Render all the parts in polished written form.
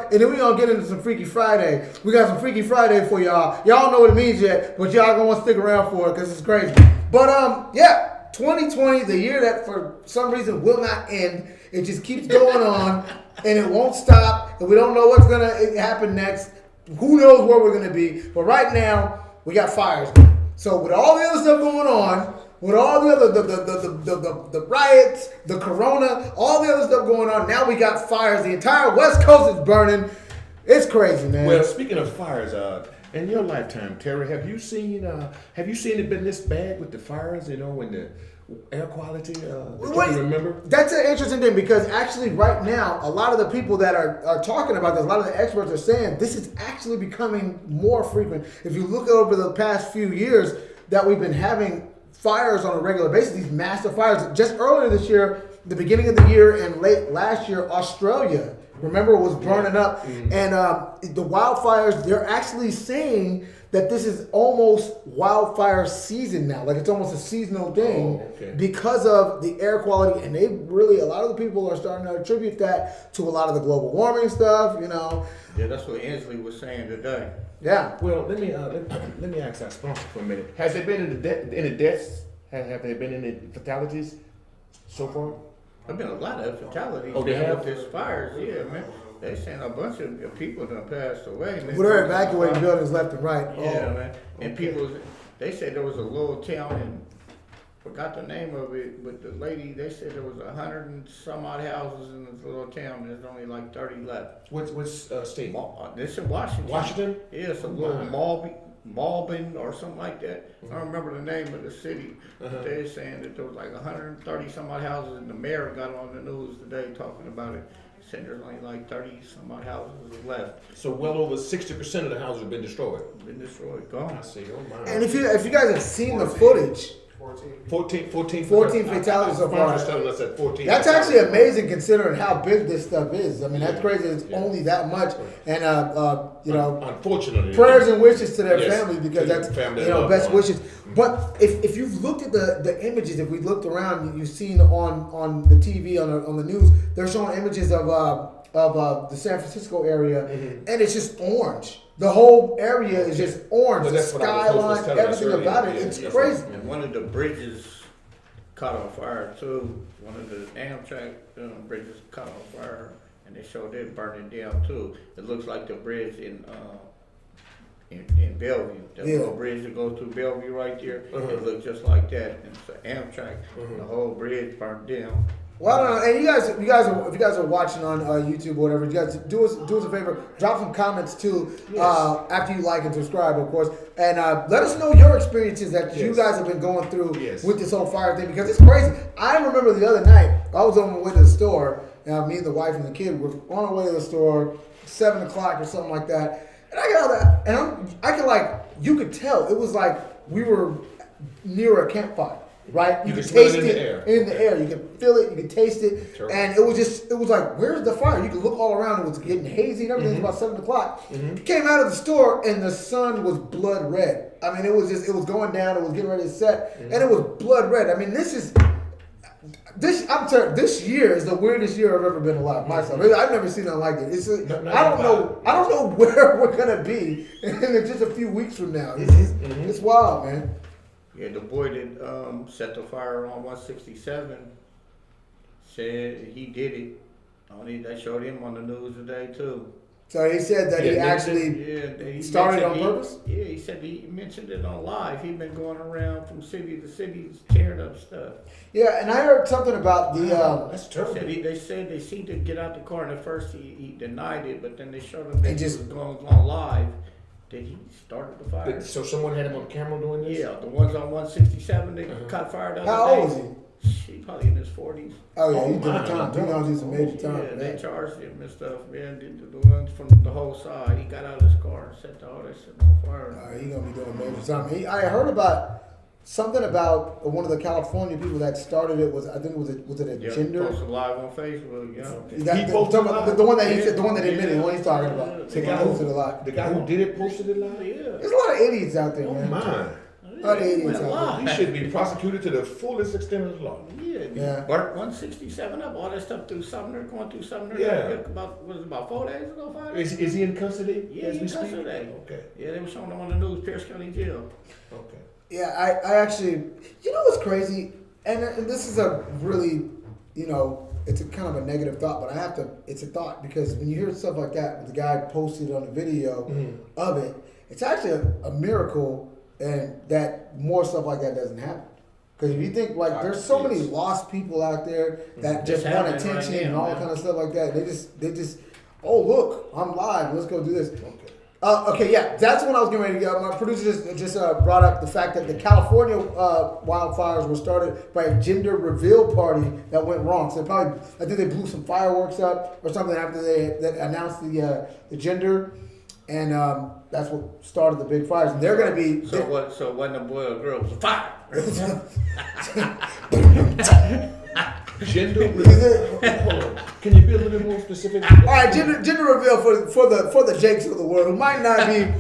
and then we gonna get into some Freaky Friday. We got some Freaky Friday for y'all. Y'all don't know what it means yet, but y'all gonna want to stick around for it because it's crazy. But yeah. 2020, the year that for some reason will not end. It just keeps going on, and it won't stop, and we don't know what's going to happen next. Who knows where we're going to be. But right now, we got fires. So with all the other stuff going on, with all the other, the riots, the corona, all the other stuff going on, now we got fires. The entire West Coast is burning. It's crazy, man. Well, speaking of fires, in your lifetime, Terry, have you seen it been this bad with the fires? You know, and the air quality. Can you remember? That's an interesting thing because actually, right now, a lot of the people that are talking about this, a lot of the experts are saying this is actually becoming more frequent. If you look over the past few years, that we've been having fires on a regular basis, these massive fires. Just earlier this year, the beginning of the year, and late last year, Australia. Remember, it was burning up. Mm-hmm. And the wildfires, they're actually saying that this is almost wildfire season now. Like, it's almost a seasonal thing because of the air quality. And they really, a lot of the people are starting to attribute that to a lot of the global warming stuff, you know. Yeah, that's what Inslee was saying today. Yeah. Well, let me ask our sponsor for a minute. Has there been any deaths? Have there been any fatalities so far? There've been a lot of fatalities they have? with this fires, yeah, man. They saying a bunch of people done passed away, man. Well, they're evacuating buildings left and right. Yeah, man. And people, they said there was a little town in, forgot the name of it, but the lady, they said there was 100 and some odd houses in this little town. There's only like 30 left. What's state? This in Washington. Washington? Yeah, it's a little Malbin or something like that. I don't remember the name of the city. They're saying that there was like 130 some odd houses, and the mayor got on the news today talking about it. Said there's only like 30 some odd houses left. So well over 60% of the houses have been destroyed. Gone. I see. Oh my. And if you guys have seen the footage, 14 fatalities so far. Telling us that 14. That's actually amazing considering how big this stuff is. I mean, that's crazy. It's only that much. And, you know, unfortunately, prayers and wishes to their families because that's, family, you know, best wishes. But if you've looked at the images, if we looked around, you've seen on the TV, on the news, they're showing images of the San Francisco area, and it's just orange. The whole area is just orange. The skyline, everything about it. It's crazy. And one of the bridges caught on fire too. One of the Amtrak bridges caught on fire, and they showed it burning down too. It looks like the bridge in Bellevue. That little bridge that goes through Bellevue right there. It looks just like that. And it's the Amtrak. The whole bridge burned down. Well, I don't know. And if you guys are watching on YouTube or whatever, you guys do us a favor, drop some comments too after you like and subscribe, of course, and let us know your experiences that you guys have been going through with this whole fire thing because it's crazy. I remember the other night I was on my way to the store. Me and the wife and the kid were on our way to the store, 7 o'clock or something like that, and I got out and you could tell it was like we were near a campfire. Right, you could taste it in the air. You could feel it, you could taste it, and it was like, where's the fire? You could look all around. It was getting hazy and everything. It was about 7 o'clock. Came out of the store and the sun was blood red. I mean, it was going down. It was getting ready to set, and it was blood red. I mean, this year is the weirdest year I've ever been alive myself. I've never seen nothing like it. I don't know where we're gonna be in just a few weeks from now. It's wild, man. Yeah, the boy that set the fire on 167 said he did it. They showed him on the news today too. So he said that he actually started on purpose? Yeah, he said he mentioned it on live. He'd been going around from city to city tearing up stuff. Yeah, and I heard something about the... that's terrible. They said they seemed to get out the car, and at first he denied it, but then they showed him that he was going on live. That he started the fire. So someone had him on camera doing this? Yeah, the ones on 167 that caught fire the other day. How old was he? He probably in his 40s. Oh yeah, he did the time. He knows he's a major time. Yeah, they charged him and stuff, man. The ones from the whole side. He got out of his car and set all that shit on fire. He gonna be doing major time. I heard about something about one of the California people that started it was, I think was it a gender? Posted live on Facebook. The one that he said, the one that admitted, the one he's talking about. The guy who did it posted it live. Yeah. There's a lot of idiots out there, man. Man. Other idiots Well, out He should be prosecuted to the fullest extent of the law. Yeah. Burt 167 up, all that stuff through Sumner, going through Sumner. Yeah. About 4 days ago, 5 days? Is he in custody? Yeah, as he we in speak? custody. Okay. Yeah, they were showing him on the news, Pierce County Jail. Okay. Yeah, I actually, you know what's crazy? And this is a really, it's a kind of a negative thought, but it's a thought because when you hear stuff like that, the guy posted on the video of it, it's actually a miracle and that more stuff like that doesn't happen. Because if you think, like, there's so many lost people out there that just want attention and all kind of stuff like that. They just, oh, look, I'm live. Let's go do this. Okay, yeah, that's when I was getting ready to go. My producer just brought up the fact that the California wildfires were started by a gender reveal party that went wrong. So I think they blew some fireworks up or something after they announced the gender, and that's what started the big fires. And they're going to be. So it wasn't a boy or girl, it was a fire. Gender reveal. Hold on. Can you be a little bit more specific? All right, gender reveal for the Jakes of the world who might not be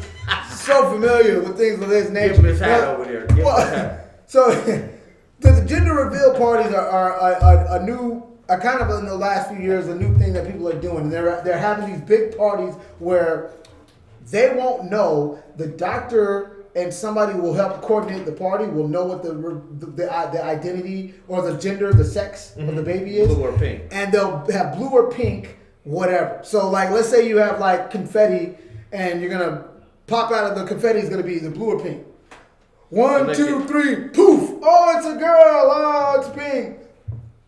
so familiar with things of this nature. Give him his hat over there. Give him his hat. So the gender reveal parties are a new, kind of in the last few years, a new thing that people are doing. They're having these big parties where they won't know. The doctor and somebody will help coordinate the party. Will know what the identity or the gender, the sex of the baby is. Blue or pink. And they'll have blue or pink, whatever. So like, let's say you have like confetti, and you're gonna pop out of the confetti is gonna be the blue or pink. 1, 2, 3, poof! Oh, it's a girl. Oh, it's pink.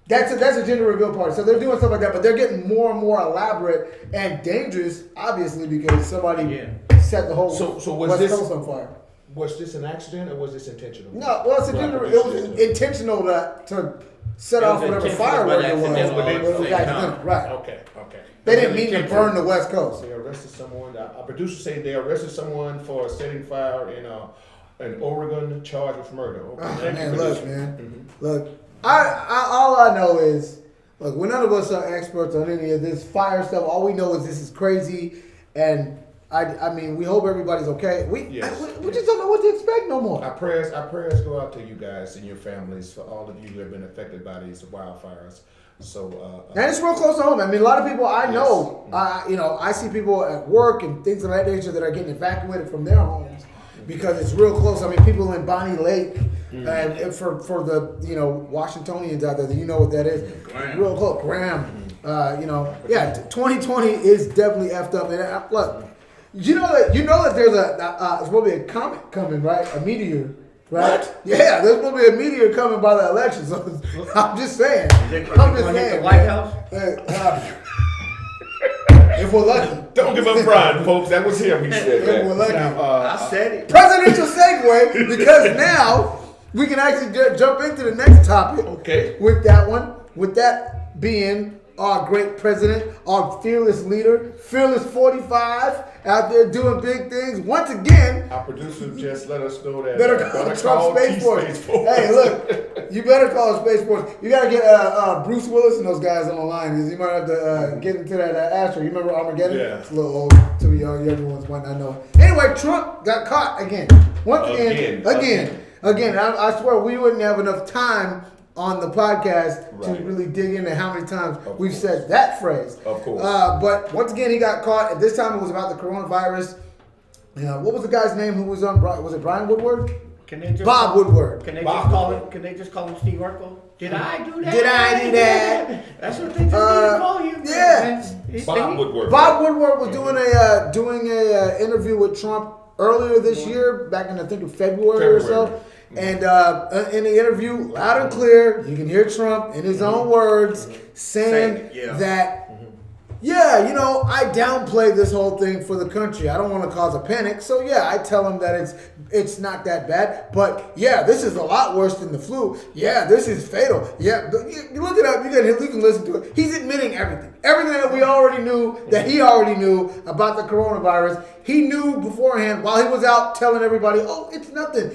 That's a gender reveal party. So they're doing stuff like that, but they're getting more and more elaborate and dangerous, obviously, because somebody set the whole West Coast on fire. Was this an accident or was this intentional? No, well, it's it was intentional to set off whatever firework it was. Right. Okay. They didn't mean to burn the West Coast. They arrested someone. A producer said they arrested someone for setting fire in Oregon, charged with murder. Okay. Look. All I know is, look, when none of us are experts on any of this fire stuff, all we know is this is crazy, and I mean, we hope everybody's okay. We just don't know what to expect no more. Our prayers go out to you guys and your families, for all of you who have been affected by these wildfires. So, and it's real close to home. I mean, a lot of people I know, I see people at work and things of that nature that are getting evacuated from their homes because it's real close. I mean, people in Bonnie Lake, and for the Washingtonians out there, you know what that is. Graham. Real close, Graham. 2020 is definitely effed up. And look, you know that there's there's going to be a comet coming, right? A meteor. Right? What? Yeah, there's going to be a meteor coming by the election. So I'm just saying. Hit the White House? If we're lucky. don't give up Brian, folks. That was him. He said that. If we're lucky. I said it. Presidential segue, because now we can actually jump into the next topic. Okay. With that one. With that being our great president, our fearless leader, Fearless 45, out there doing big things. Once again, Our producer just let us know that. better call Trump Space Force. Hey, look, you better call Space Force. You got to get Bruce Willis and those guys on the line, because you might have to get into that Astro. You remember Armageddon? Yeah. It's a little old to me. Younger ones might not know. Anyway, Trump got caught again. Again. I swear we wouldn't have enough time on the podcast to really dig into how many times we've said that phrase. Of course. But once again, he got caught. And this time it was about the coronavirus. What was the guy's name who was on? Was it Brian Woodward? Bob Woodward. Can they just call him Steve Urkel? Did I do that? Did I do that? That's what they just need to call you. Yeah. Bob Woodward. Bob Woodward was doing a interview with Trump earlier this year, back in I think in February or so. And in the interview, loud and clear, you can hear Trump in his own words saying that, I downplay this whole thing for the country. I don't want to cause a panic. So, I tell him that it's not that bad. But, this is a lot worse than the flu. Yeah, this is fatal. Yeah, you look it up. You can listen to it. He's admitting everything. Everything that we already knew, that he already knew about the coronavirus. He knew beforehand while he was out telling everybody, oh, it's nothing.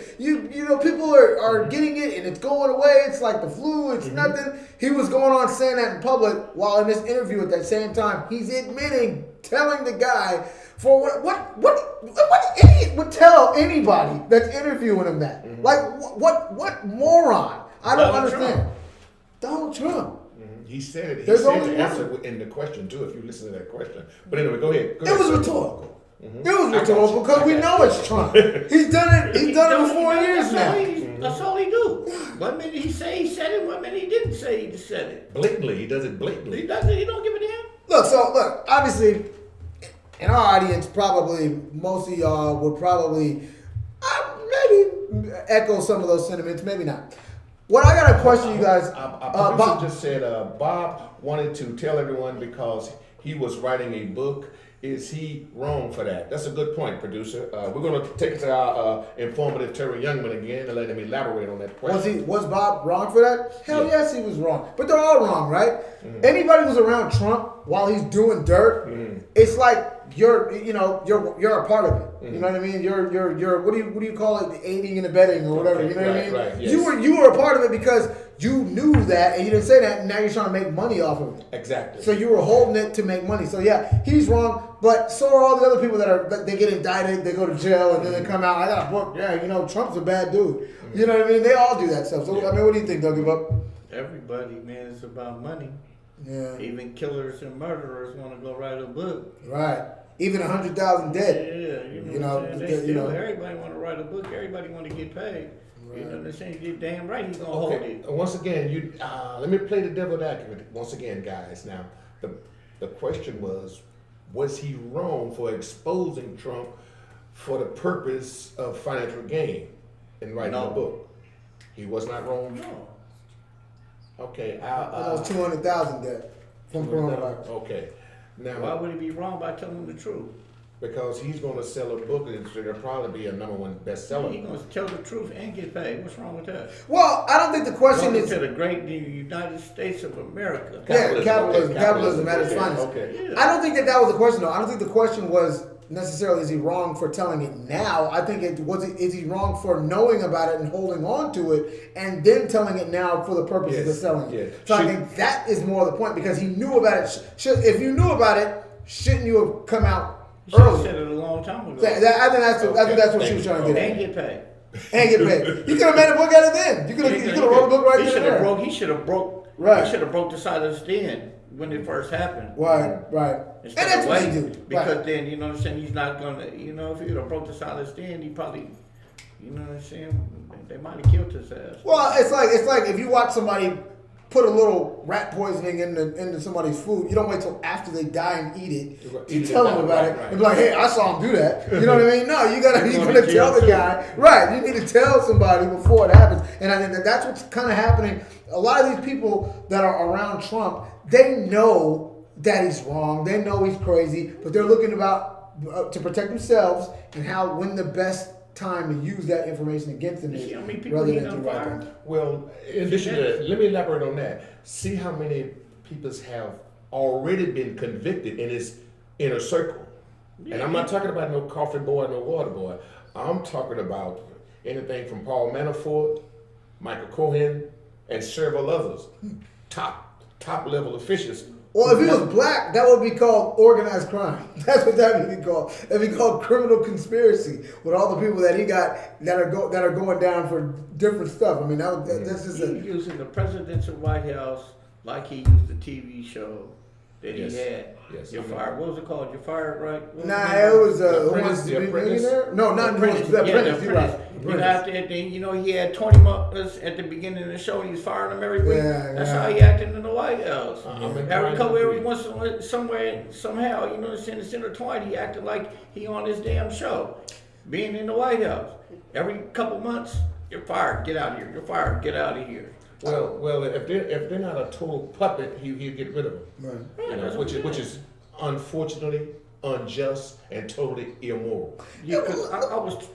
People are getting it and it's going away. It's like the flu. It's nothing. He was going on saying that in public while in this interview at that same time, he's admitting, telling the guy For what idiot would tell anybody that's interviewing him that? Like, what moron? I don't understand. Donald Trump. He said it. He There's said only the answer in the question too. If you listen to that question, but anyway, go ahead. It was rhetorical. It was rhetorical because we know it's Trump. He's done it. He's done it for 4 years now. That's all he do. One minute he said it, one minute he didn't say he said it. Blatantly, he does it blatantly. He doesn't. He don't give a damn. Look. Obviously, in our audience, probably most of y'all would probably maybe echo some of those sentiments. Maybe not. What I got to question you guys. Our producer just said Bob wanted to tell everyone because he was writing a book. Is he wrong for that? That's a good point, producer. We're going to take it to our informative Terry Youngman again and let him elaborate on that question. Was Bob wrong for that? Hell yes, he was wrong. But they're all wrong, right? Anybody who's around Trump while he's doing dirt, it's like you're a part of it. You know what I mean? You're what do you call it? Aiding and abetting or whatever. You know what I mean? Right, yes. You were a part of it because you knew that and you didn't say that, and now you're trying to make money off of it. Exactly. So you were holding it to make money. So yeah, he's wrong, but so are all the other people that they get indicted, they go to jail, and then they come out. I got a book. Yeah, Trump's a bad dude. You know what I mean? They all do that stuff. So I mean, what do you think, Dougie Buck? Everybody, man, it's about money. Yeah. Even killers and murderers want to go write a book. Right. Even 100,000 dead. Yeah, everybody want to write a book. Everybody want to get paid. Right. You know what I'm saying? You're damn right he's gonna hold it. Once again, let me play the devil's advocate once again, guys. Now, the question was he wrong for exposing Trump for the purpose of financial gain in writing a book? He was not wrong. No. Okay. Almost 200,000 dead from coronavirus. Okay. Now, why would he be wrong by telling the truth? Because he's going to sell a book and it'll probably be a #1 bestseller. He's going to tell the truth and get paid. What's wrong with that? Well, I don't think the question is to the great United States of America. Capitalism at its finest. Okay. Yeah. I don't think that was the question, though. I don't think the question was necessarily is he wrong for telling it now. I think is he wrong for knowing about it and holding on to it and then telling it now for the purposes of selling it. So I think that is more the point because he knew about it. If you knew about it, shouldn't you have come out early? Said it a long time ago. I think that's what she was trying to get at. And get paid. And get paid. You could have made a book out of then. You could have wrote a book right there. He should have broke the silence then when it first happened. Right. And that's what he did. Because then, you know what I'm saying, he's not gonna, if he would have broke the silence then, he probably, you know what I'm saying, they might have killed his ass. Well, it's like if you watch somebody put a little rat poisoning into somebody's food, you don't wait till after they die and eat it to tell them about it and be like, hey, I saw him do that. You know what I mean? No, you're gonna tell the guy. Right. You need to tell somebody before it happens. And I think that's what's kind of happening. A lot of these people that are around Trump, they know that he's wrong. They know he's crazy, but they're looking to protect themselves and when the best time to use that information against them is rather than to right them. Well, in addition to that, let me elaborate on that. See how many people have already been convicted in his inner circle. And I'm not talking about no coffee boy, no water boy. I'm talking about anything from Paul Manafort, Michael Cohen, and several others. Top level officials. Well, if he was black, that would be called organized crime. That's what that would be called. That'd be called criminal conspiracy with all the people that he got that are going down for different stuff. I mean, that's just using the presidential White House like he used the TV show that he had. Yes. You're fired. What was it called? You're fired, right? It was Who Wants to Be a Millionaire? No, not The Apprentice. He had 20 months at the beginning of the show. He was firing them every week. That's how he acted in the White House. Every once in a while, somehow, you know what I'm saying, it's intertwined. He acted like he on his damn show, being in the White House. Every couple months, you're fired. Get out of here. You're fired. Get out of here. Well, if they're not a total puppet, he'll get rid of them. Right. Which is unfortunately unjust and totally immoral. Yeah, because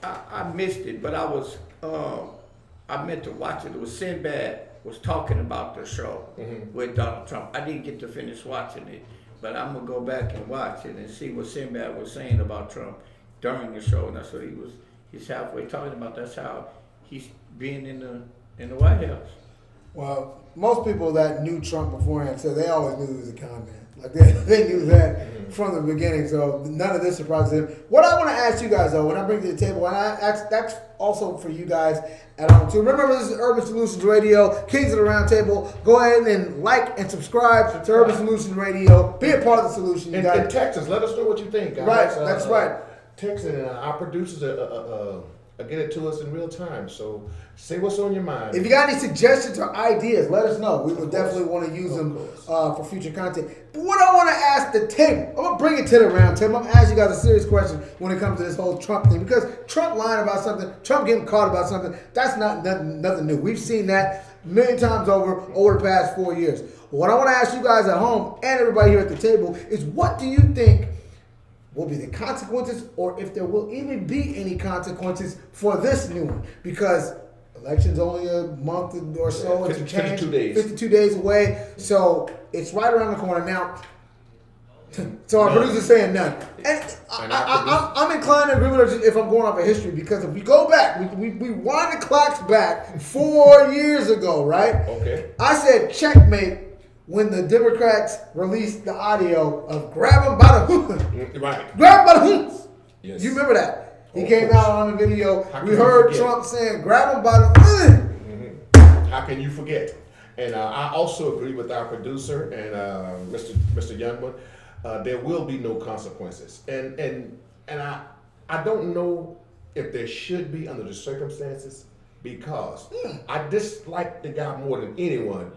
I missed it, but I meant to watch it. It was Sinbad was talking about the show with Donald Trump. I didn't get to finish watching it, but I'm gonna go back and watch it and see what Sinbad was saying about Trump during the show. And that's what he's halfway talking about. That's how he's being in the White House. Well, most people that knew Trump beforehand said they always knew he was a con man. Like they knew that from the beginning, so none of this surprises them. What I want to ask you guys, though, when I bring to the table, and that's also for you guys at home, too. Remember, this is Urban Solutions Radio, Kings of the Round Table. Go ahead and like and subscribe to Urban Solutions Radio. Be a part of the solution, you guys. And text us. Let us know what you think, guys. Right, that's right. Text it, and our producers get it to us in real time. So say what's on your mind. If you got any suggestions or ideas, let us know. We would definitely want to use them for future content. But what I want to ask the table, I'm going to bring it to the round table. I'm going to ask you guys a serious question when it comes to this whole Trump thing. Because Trump lying about something, Trump getting caught about something, that's nothing new. We've seen that a million times over the past 4 years. What I want to ask you guys at home and everybody here at the table is, what do you think will be the consequences, or if there will even be any consequences for this new one? Because election's only a month or so. 52 days. 52 days away. So it's right around the corner now. So our producer's saying none. And I'm inclined to agree with her if I'm going off of history, because if we go back, we wind the clocks back 4 years ago, right? Okay. I said checkmate when the Democrats released the audio of grab him by the hook. Right. Grab him by the hooks. Yes. You remember that? He Of came course. out on the video. How We can you heard forget? Trump saying grab him by the How can you forget? And I also agree with our producer and Mr. Youngman. There will be no consequences, and I don't know if there should be under the circumstances, because I dislike the guy more than anyone.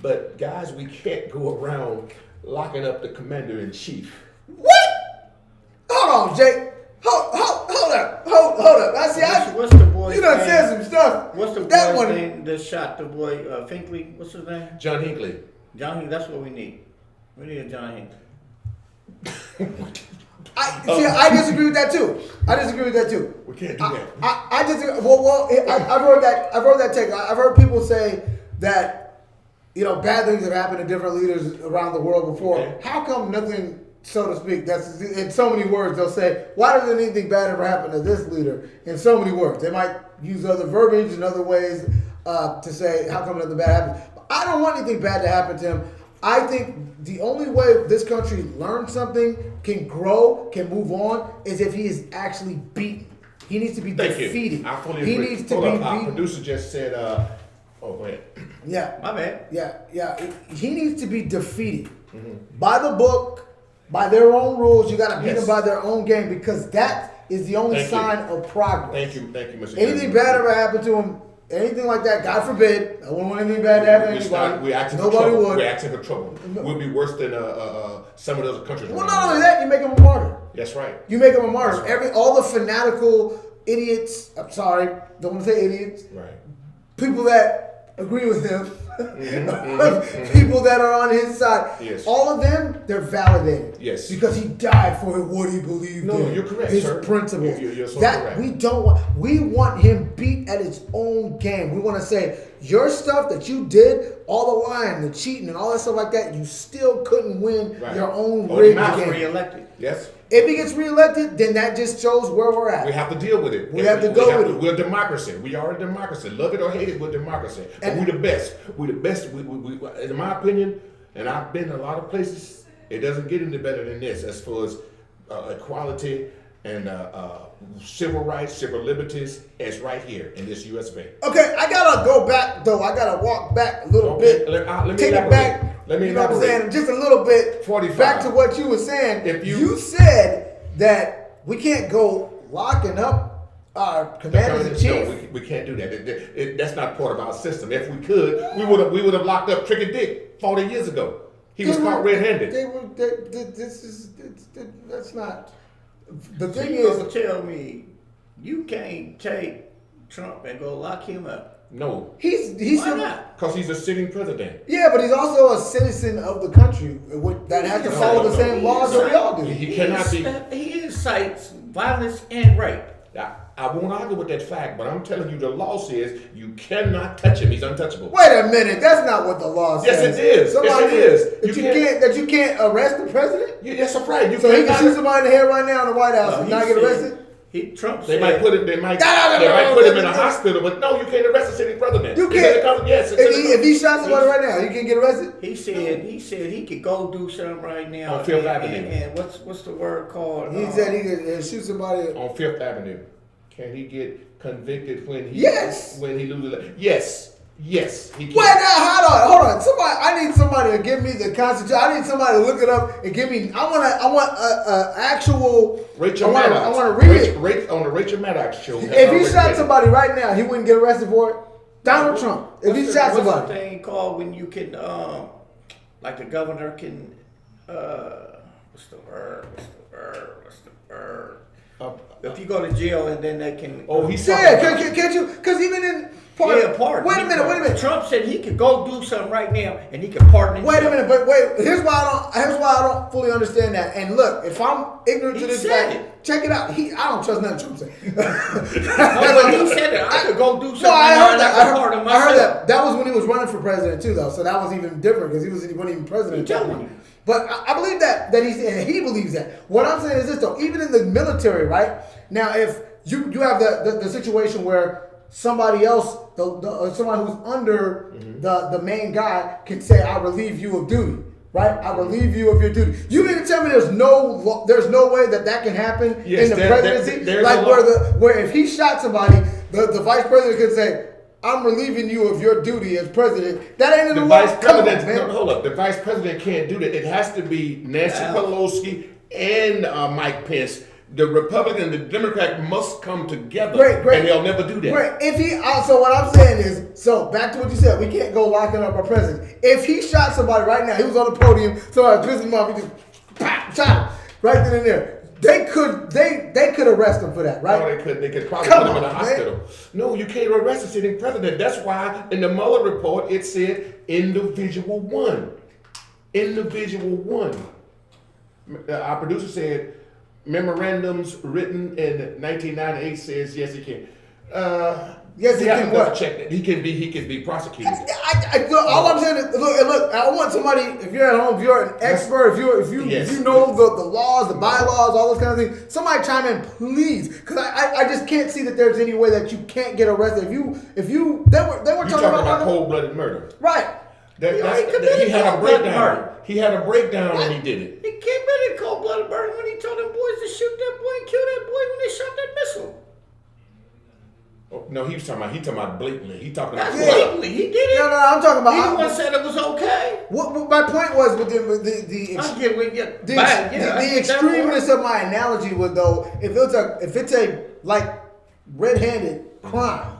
But guys, we can't go around locking up the commander in chief. What? Hold on, Jake. Hold up. I see. What's the boy's You done name? said some stuff. What's the that boy's one? name that shot the boy, Finkley? What's his name? John Hinckley. John Hinckley, that's what we need. We need a John Hinckley. I disagree with that too. We can't do that. I disagree. Well, I've heard that take. I've heard people say that, bad things have happened to different leaders around the world before. Okay. How come nothing, so to speak, that's in so many words? They'll say, why doesn't anything bad ever happen to this leader? In so many words, they might use other verbiage and other ways to say how come nothing bad happens. But I don't want anything bad to happen to him. I think the only way this country learns something, can grow, can move on, is if he is actually beaten. He needs to be defeated. I fully he agree. needs to Hold be up. Our beaten. producer just said, go ahead. Yeah. My bad. Yeah. He needs to be defeated by the book, by their own rules. You got to beat Yes. them by their own game, because that is the only Thank you. sign of progress. Thank you, Mr. Anything Youngman. bad ever happened to him, anything like that, God forbid, I wouldn't want anything bad to happen to anybody. We're asking for Nobody trouble. would. We're asking for trouble. We'll be worse than some of those countries. Well, around not the only world. that, you make him a martyr. That's right. You make him a martyr. That's right. All the fanatical idiots, I'm sorry, don't want to say idiots, Right. people that agree with him, people that are on his side, Yes. all of them, they're validated. Yes. Because he died for what he believed No, in. you're correct, His sir. principles. You're so that correct. we want him beat at his own game. We want to say, your stuff that you did, all the lying, the cheating, and all that stuff like that, you still couldn't win Right. your own Or rigged not game. Reelected. Yes. If he gets reelected, then that just shows where we're at. We have to deal with it. We have to go with it. We're a democracy. We are a democracy. Love it or hate it, we're a democracy. And we're the best. We're the best. We, in my opinion, and I've been a lot of places, it doesn't get any better than this as far as equality and civil rights, civil liberties. It's right here in this U.S. of A. Okay, I gotta go back though. I gotta walk back a little Okay, bit. let me Take it elaborate. back. Let me you know what I'm elaborate. saying? Just a little bit. 45. Back to what you were saying. If you- you said that we can't go locking up our commanders in chief. No, we can't do that. That's not part of our system. If we could, we would have locked up Tricky Dick 40 years ago. He was caught red-handed. That's not. The So thing you is, gonna tell me you can't take Trump and go lock him up? No, he's Why not? because he's a sitting president. Yeah, but he's also a citizen of the country that has to follow the same laws that we all do. He cannot be. He incites violence and rape. I won't argue with that fact, but I'm telling you, the law says you cannot touch him. He's untouchable. Wait a minute, that's not what the law Yes, says. it is. Yes, it is. That you can't arrest the president? Yes, that's right. You So he can cannot- shoot somebody in the head right now in the White House and he not get said- arrested? Trump They said, might put him. They might. No, They might put him in no. a hospital. But no, you can't arrest a sitting president. You It's in the can't. Constitution. Yes, it's in the If he shot somebody right now, he can get arrested. He said he could go do something right now On Fifth Avenue. And what's the word called? He said he could shoot somebody. on Fifth Avenue. Can he get convicted when he Yes. when he loses? Yes, he can. Wait, now hold on. Somebody, I need somebody to give me the Constitution. I need somebody to look it up and give me. I want a actual. Rachel I want Maddox. to read it. On the Rachel Maddox show. If he shot somebody right now, he wouldn't get arrested for it. Donald Trump. If he shot What's the somebody. thing called when you can, like the governor can, what's the word? If you go to jail and then they can. Oh, he's Yeah, talking about- can't you? Because even in pardon. Wait a minute. Trump said he could go do something right now and he could pardon. Wait a himself. minute, but wait. Here's why I don't fully understand that. And look, if I'm ignorant to He this said guy, it. check it out. I don't trust nothing Trump said. No, but he said it. I could go do something. No, I right heard now that. and I could pardon I heard myself. that. That was when he was running for president too, though. So that was even different because he wasn't even president. I'm telling you. But I believe that he believes that. What I'm saying is this though, even in the military, right? Now, if you have the situation where somebody else, someone who's under the main guy can say, "I relieve you of duty." Right, I relieve you of your duty. You mean to tell me there's no way that can happen Yes, in the there's presidency? a Like law. where if he shot somebody, the vice president could say, "I'm relieving you of your duty as president." That ain't in the, The law. vice Come on, president, man. no, hold up. The vice president can't do that. It has to be Nancy Yeah. Pelosi and Mike Pence. The Republican and the Democrat must come together. Great. And they'll never do that. Great. If he, so what I'm saying is, so back to what you said, we can't go locking up our president. If he shot somebody right now, he was on the podium, somebody pissed him off, he just shot him right then and there. They could arrest him for that, right? No, they could. They could probably Come put him in a on, hospital. No, you can't arrest a sitting president. That's why in the Mueller report it said individual one. Individual one. Our producer said memorandums written in 1998 says yes he can. Yes, he can what? Check that. He can be prosecuted. Look, all I'm saying is, look, I want somebody, if you're at home, if you're an expert, if you know the laws, the bylaws, all those kind of things, somebody chime in, please. Because I just can't see that there's any way that you can't get arrested. If you they were You're talking talking about cold-blooded murder. right. He had a breakdown. He had a breakdown when he did it. He committed cold-blooded murder when he told them boys to shoot that boy and kill that boy when they shot that missile. Oh, no, he was talking about blatantly. He talking about That's blatantly. He did it. No, I'm talking about. He the one said it was okay. What my point was with I get with you. the extremeness of my analogy was though, if it's a like red-handed crime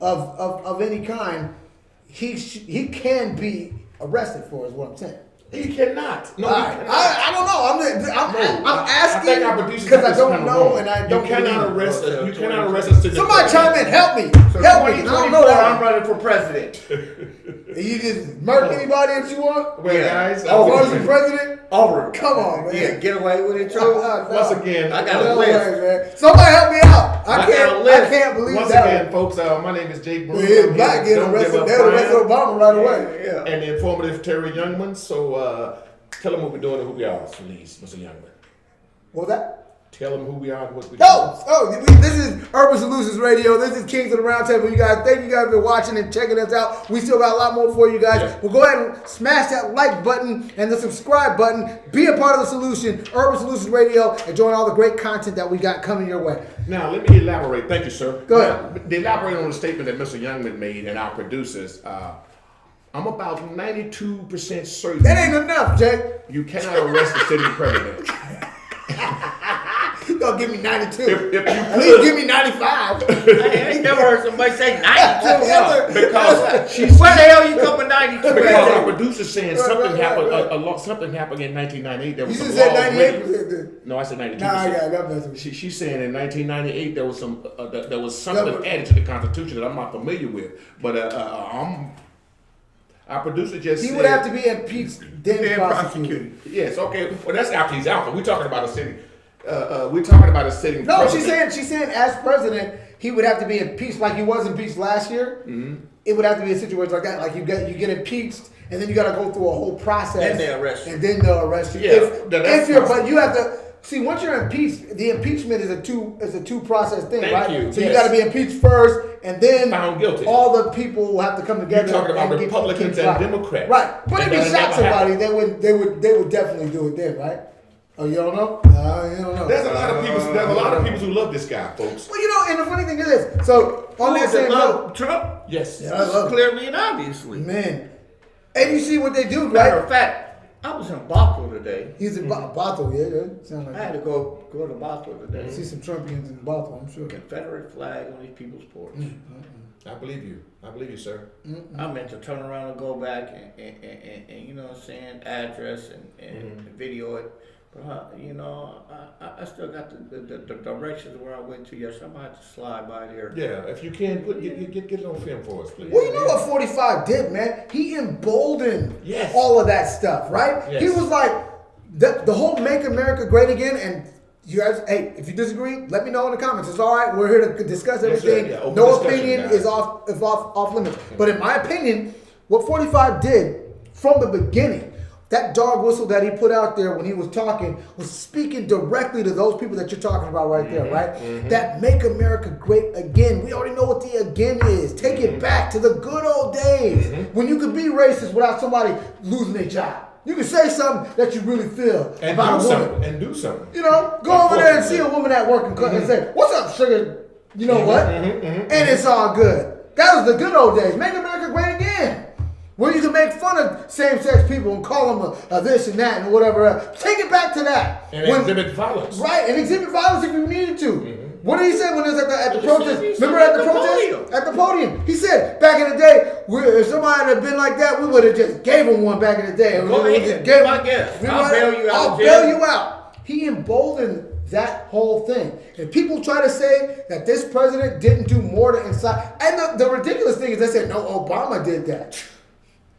of any kind, he can be arrested for is what I'm saying. He cannot. No, I don't know. I'm asking because because I don't know and I don't. You cannot believe. arrest. You cannot arrest a sitting Somebody president. chime in. Help me. So Help me. I don't know 2024, that. I'm running for president. You just murk anybody that you want. Well, Yeah. guys, As long as you're president. Over. Come on, man. Yeah, get away with it, too. once again, I got a No list. way, man. Somebody help me out. I got a can't believe once that. again, folks, my name is Jake Brown. Yeah, black getting arrested. They arrested Obama right away. Yeah. And the informative Terry Youngman. So tell them what we're doing and who we are, please, Mr. Youngman. What was that? Tell them who we are and what we do. This is Urban Solutions Radio. This is Kings of the Round Table. You guys, thank you guys for watching and checking us out. We still got a lot more for you guys. Yeah. Well, go ahead and smash that like button and the subscribe button. Be a part of the solution, Urban Solutions Radio, and join all the great content that we got coming your way. Now, let me elaborate. Thank you, sir. Go ahead. Now, to elaborate on the statement that Mr. Youngman made and our producers, I'm about 92% certain That ain't enough, Jake. you cannot arrest the sitting president. You gonna give me 92. If you At least give me 95. I ain't never heard somebody say 92. Yeah. Because Where the hell you come with 92? because our at? producer saying Right, something right, happened. right. Something happened in 1998. There You was just some said laws 98%. made. No, I said 92%. Nah, I got that message. She's saying in 1998 there was some there was something That was- added to the Constitution that I'm not familiar with. But our producer just He said would have to be impeached, then Then prosecuted. yes. Okay, well that's after he's out. But we're talking about a sitting. We're talking about a sitting. No, president. she's saying as president, he would have to be impeached like he was impeached last year. Mm-hmm. It would have to be a situation like that, like you get impeached, and then you got to go through a whole process. Then they arrest you. And then they'll arrest you. Yeah, that's But you have to. See, once you're impeached, the impeachment is a two process thing, Thank right? you, So you yes. got to be impeached first, and then Found guilty. all the people will have to come together. You're talking about and get Republicans kicked and out. Democrats. Right? But And if you that shot never somebody, happened. they would definitely do it then, right? Oh, you don't know? You don't know. There's a lot of people who love this guy, folks. Well, you know, and the funny thing is this. So on that same note, Trump? Yes. Yeah, I love it. Clearly and obviously. man, and you see what they do, Matter right? of fact, I was in Bothell today. He's in Bothell, yeah. Sound I had like to go to Bothell today. see some Trumpians in Bothell, I'm sure. Confederate flag on these people's porch. I believe you. I believe you, sir. I meant to turn around and go back and you know what I'm saying, address and video it. But you know, I still got the directions where I went to yesterday. I might have to slide by there. Yeah, if you can, get it on film for us, please. Well, you know what 45 did, man? He emboldened Yes. all of that stuff, right? Yes. He was like, the whole Make America Great Again, and you guys, hey, if you disagree, let me know in the comments. It's all right. We're here to discuss Yes, sir. everything. Yeah, open No discussion, opinion guys. is off limits. But in my opinion, what 45 did from the beginning, that dog whistle that he put out there when he was talking was speaking directly to those people that you're talking about right there, right? That Make America Great Again. We already know what the again is. Take it back to the good old days when you could be racist without somebody losing their job. You can say something that you really feel And about do a woman. something. And do something. You know, go over there and see a woman at work and say, "What's up, sugar?" You know what? And it's all good. That was the good old days. Make America Great Again. Where you can make fun of same-sex people and call them a this and that and whatever else. Take it back to that. And exhibit violence. Right, and exhibit violence if you needed to. What did he say when it was at the He protest? said Remember at the at the protest? podium. At the podium. He said, back in the day, if somebody had been like that, we would have just gave him one back in the day. Go We ahead, just gave be my him- guest. we I'll might- bail you out I'll of bail jail. you out. He emboldened that whole thing. And people try to say that this president didn't do more to incite. And the ridiculous thing is they said, no, Obama did that.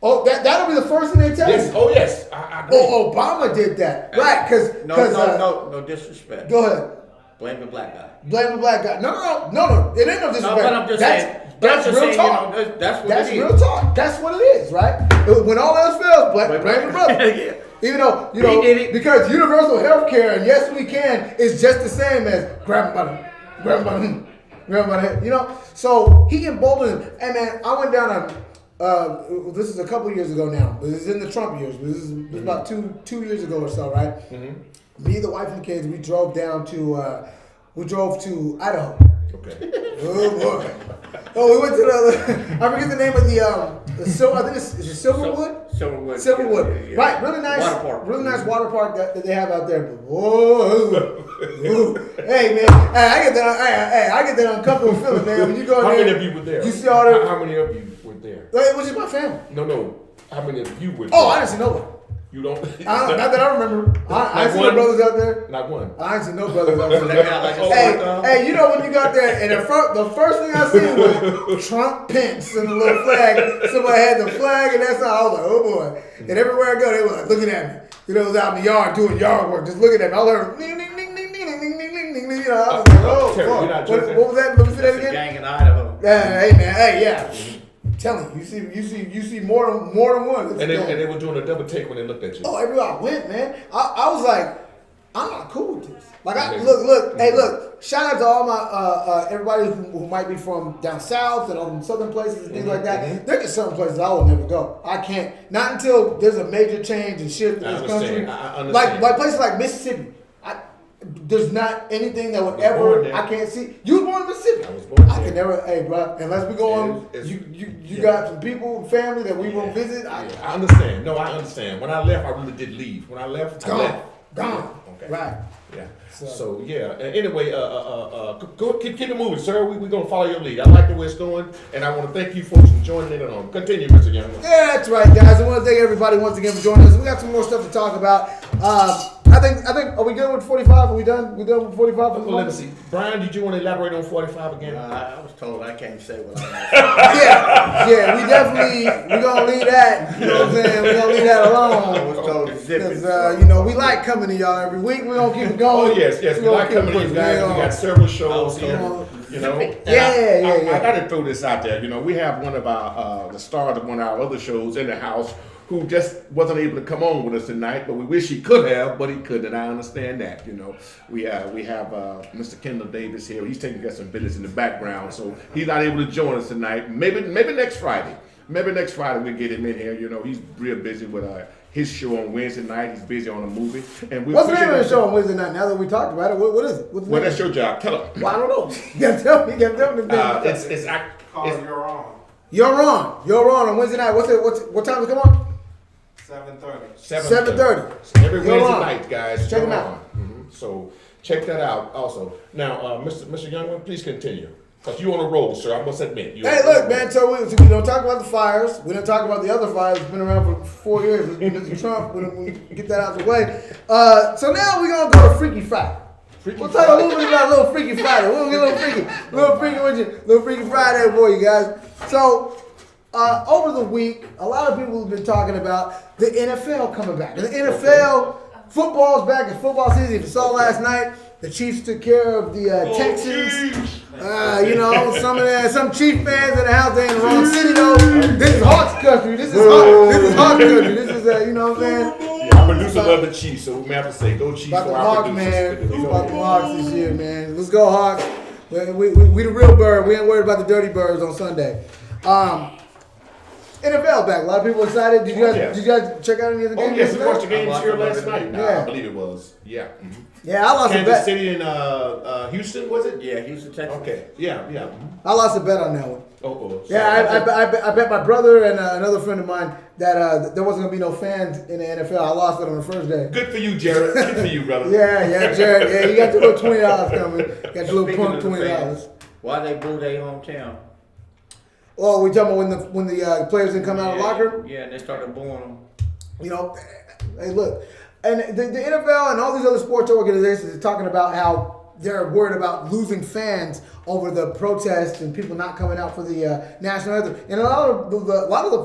Oh, that'll be the first thing they tell Yes. you. Oh, yes. I agree. Oh, Obama did that. Right, because... No disrespect. Go ahead. Blame the black guy. Blame the black guy. No. It ain't no disrespect. No, but I'm just that's, saying. That's I'm just real saying, talk. you know, that's what That's it is. real talk. That's what it is, right? When all else fails, blame the brother. Yeah. Even though, you He know, did it. because universal health care and Yes We Can is just the same as grab him by the head, you know? So he emboldened him. Hey, man, I went down this is a couple years ago now, but this is in the Trump years. This is about two years ago or so, right? Me, the wife, and the kids, we drove down to Idaho. Okay. Oh boy! Oh, we went to the. I forget the name of I think it's Silverwood. Silverwood. Yeah. Right, really nice. Water park. Really nice water park that they have out there. But whoa! Hey man, I get that uncomfortable feeling, man. When you go How there, many of you were there? You see all that? How many of you were there? It was just my family. No. How many of you were there? Oh, I didn't see no one. You don't? Not that I remember. I ain't see no one? brothers out there. Not one. I ain't seen no brothers out That there. guy like a Hey, you know when you got there, and the first thing I seen was Trump Pence and the little flag. Somebody had the flag, and that's how I was like, oh boy. And everywhere I go, they were like looking at me. You know, I was out in the yard doing yard work, just looking at me. I heard ding, ding, ding, ding, ding, ding, ding, ding, ding, ding. You know, I was like, oh, Terry, fuck. you're not What joking. was that? Let me see that That's a again. gang in Idaho. Hey man, hey yeah. I'm telling you, you see more than one. It's And going. they were doing a double take when they looked at you. Oh, everywhere I went, man. I was like, I'm not cool with this. Like, Amazing. look. Shout out to all my everybody who might be from down south and on southern places and things like that. There are just certain places I will never go. I can't. Not until there's a major change and shift in I this understand. country. I understand. Like places like Mississippi. There's not anything that would I was born ever there. I can't see. You was born in Mississippi. I was born I there. can never. Hey, bro. Unless we go on, It's- you got some people, family that we won't visit. I understand. No, I understand. When I left, I really did leave. When I left, I left. Gone. Okay. Right. Yeah. So- So yeah. Anyway, go keep it moving, sir. We're gonna follow your lead. I like the way it's going, and I want to thank you folks for joining in on. Continue, Mr. Young. Yeah, that's right, guys. I want to thank everybody once again for joining us. We got some more stuff to talk about. I think. Are we good with 45? Are we done? We done with 45? Well, let me see. Brian, did you want to elaborate on 45 again? I was told I can't say what I Yeah. We're gonna leave that. You know what I'm saying? We're gonna leave that I alone. was told to zip it. Because we like coming to y'all every week. We're gonna keep it going. Oh yes. We gonna like keep coming to it you pushing. guys. We got several shows Oh, here. yeah. You know. And Yeah. I got to throw this out there. You know, we have one of our the stars of one of our other shows in the house who just wasn't able to come on with us tonight, but we wish he could have, but he couldn't, and I understand that. We have Mr. Kendall Davis here. He's taking care of some business in the background, so he's not able to join us tonight. Maybe next Friday. Maybe next Friday we'll get him in here. He's real busy with his show on Wednesday night. He's busy on a movie. And what's the name of the show on Wednesday night? Now that we talked about it, what is it? Well, that's your job. Tell him. Well, I don't know. You gotta tell me. It's You're On. You're on Wednesday night. What time does it come on? 7:30. 7:30. Every Wednesday night, guys. Check them out. So check that out also. Now, Mr. Youngman, please continue. Because you on a roll, sir. I must admit. Hey, look, man. So we don't talk about the fires. We don't talk about the other fires. It's been around for 4 years. Mr. Trump. We get that out of the way. So now we're gonna go to Freaky Friday. We'll talk a little bit about a little Freaky Friday. We'll get a little freaky, little Freaky Friday for you guys. So over the week, a lot of people have been talking about the NFL coming back. The NFL football's back. It's football season. If you saw last night, the Chiefs took care of the Texans. Some Chief fans in the house, they in the wrong city though. This is Hawks country. This is Hawks country. This is you know what I'm saying? Yeah, our producer love the Chiefs, so we may have to say go Chiefs. About for the our Hawks, producers. man. About the Hawks this year, man. Let's go Hawks. We the real bird. We ain't worried about the dirty birds on Sunday. NFL back. A lot of people excited. Did you guys check out any of the games? Oh yes, we watched the games here last night. Yeah. I believe it was. Yeah. Mm-hmm. Yeah, I lost a Kansas bet. City and Houston, was it? Yeah, Houston, Texas. Okay. Yeah. I lost a bet on that one. Oh. Yeah, I bet my brother and another friend of mine that there wasn't gonna be no fans in the NFL. I lost it on the first day. Good for you, Jared. Good for you, brother. Yeah, Jared. Yeah, you got your little $20 coming. Got your little Speaking punk of the $20. fans, why they boo their hometown? Oh, we talking about when the players didn't come out of the locker room? Yeah, and they started booing them. Hey, look, and the NFL and all these other sports organizations are talking about how they're worried about losing fans over the protests and people not coming out for the national anthem. And a lot of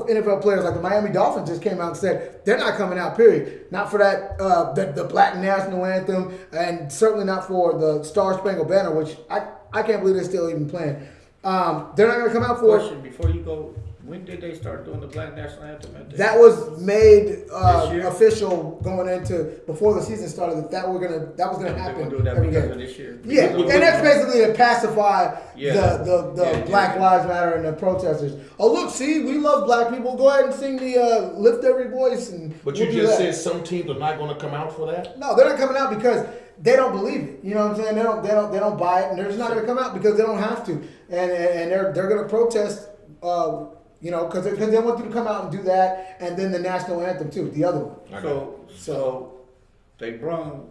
the NFL players, like the Miami Dolphins, just came out and said they're not coming out. Period. Not for that the Black national anthem, and certainly not for the Star Spangled Banner, which I can't believe they're still even playing. They're not going to come out for Question before you go. When did they start doing the Black National Anthem? that was made year? official going into before the season started. That was gonna They're happen. gonna do that every because game. of this year. Yeah, and that's basically to pacify the Yeah. Black Lives Matter and the protesters. Oh look, see, we love black people. Go ahead and sing the lift every voice and. But we'll you do just that. said some teams are not going to come out for that. No, they're not coming out because they don't believe it. You know what I'm saying? They don't buy it, and they're just not going to come out because they don't have to, and they're going to protest. Because they want you to come out and do that, and then the national anthem too, the other one. So they bring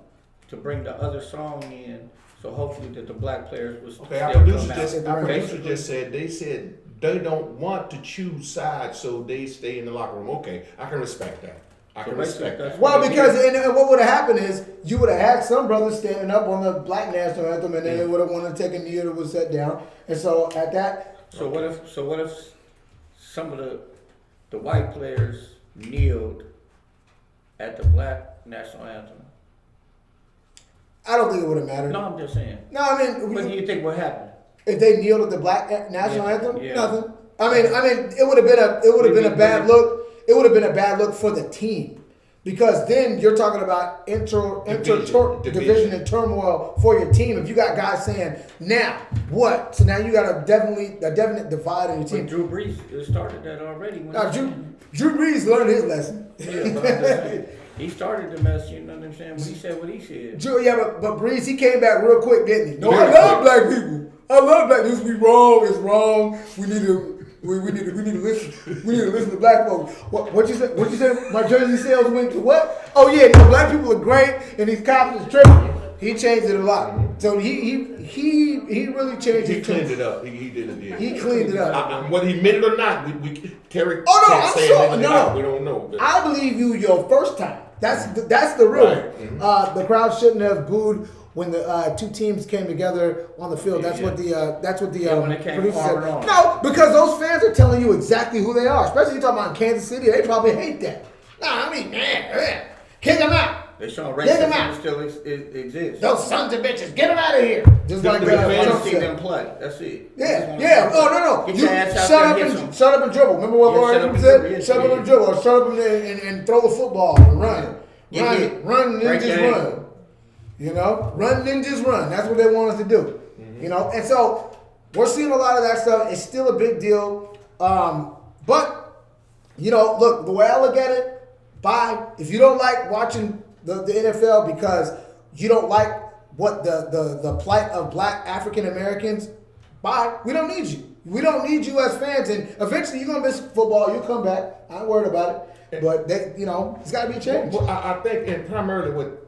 the other song in, so hopefully that the black players will Okay, our still producer come out. they said they don't want to choose sides, so they stay in the locker room. Okay, I can respect that. I can respect that. Well, because and what would have happened is you would have had some brothers standing up on the black national anthem, and then they would have wanted to take a knee that was set down, and so at that. So what if some of the white players kneeled at the black national anthem? I don't think it would have mattered. No, I'm just saying. No, I mean, What do you think would happen? if they kneeled at the black national Yeah, anthem, yeah. nothing. I mean, it would have been a bad look. It would have been a bad look for the team. Because then you're talking about division and turmoil for your team. If you got guys saying, now what? So now you got a definite divide in your team. But Drew Brees started that already. Now, Drew Brees learned his lesson. Yeah, but I'm just saying, he started the mess, you know what I'm saying? When he said what he said. But Brees, he came back real quick, didn't he? No, I Very love quick. black people. I love black people. This be wrong. It's wrong. We need to listen. We need to listen to black folks. What you said? What you said? My jersey sales went to what? Oh yeah, no, black people are great, and these cops is tripping. He changed it a lot. So he really changed He it. cleaned it up. He did it. Yeah. He cleaned it up. Whether he meant it or not, Terry Oh, no, can't I'm say sure. anything No. about it. We don't know. But I believe you your first time. That's the real Right. one. The crowd shouldn't have booed when the two teams came together on the field. That's Yeah. what the Yeah, when they came producer said. arm in arm. No, because those fans are telling you exactly who they are. Especially you talking about Kansas City, they probably hate that. Nah, I mean, man, kick them out. They showing Get them racism out. still exists. Those sons of bitches, get them out of here. Just like The that. I want Trump to see said. them play. That's it. Yeah, yeah. Oh no. Get You your ass out shut there up and and hit some. shut up and dribble. Remember what Yeah, Lauren shut up and said? dribble. Yeah, Shut up yeah. and dribble, or shut up and throw the football and run, Yeah, run, yeah. run, Break ninjas your run. ankle. You know, run ninjas run. That's what they want us to do. You know, and so we're seeing a lot of that stuff. It's still a big deal, but you know, look, the way I look at it, bye. If you don't like watching the NFL because you don't like what the plight of black African Americans, bye. We don't need you. We don't need you as fans. And eventually you're gonna miss football. You'll come back. I ain't worried about it. But they, you know, it's gotta be a change. Well, I think, and primarily what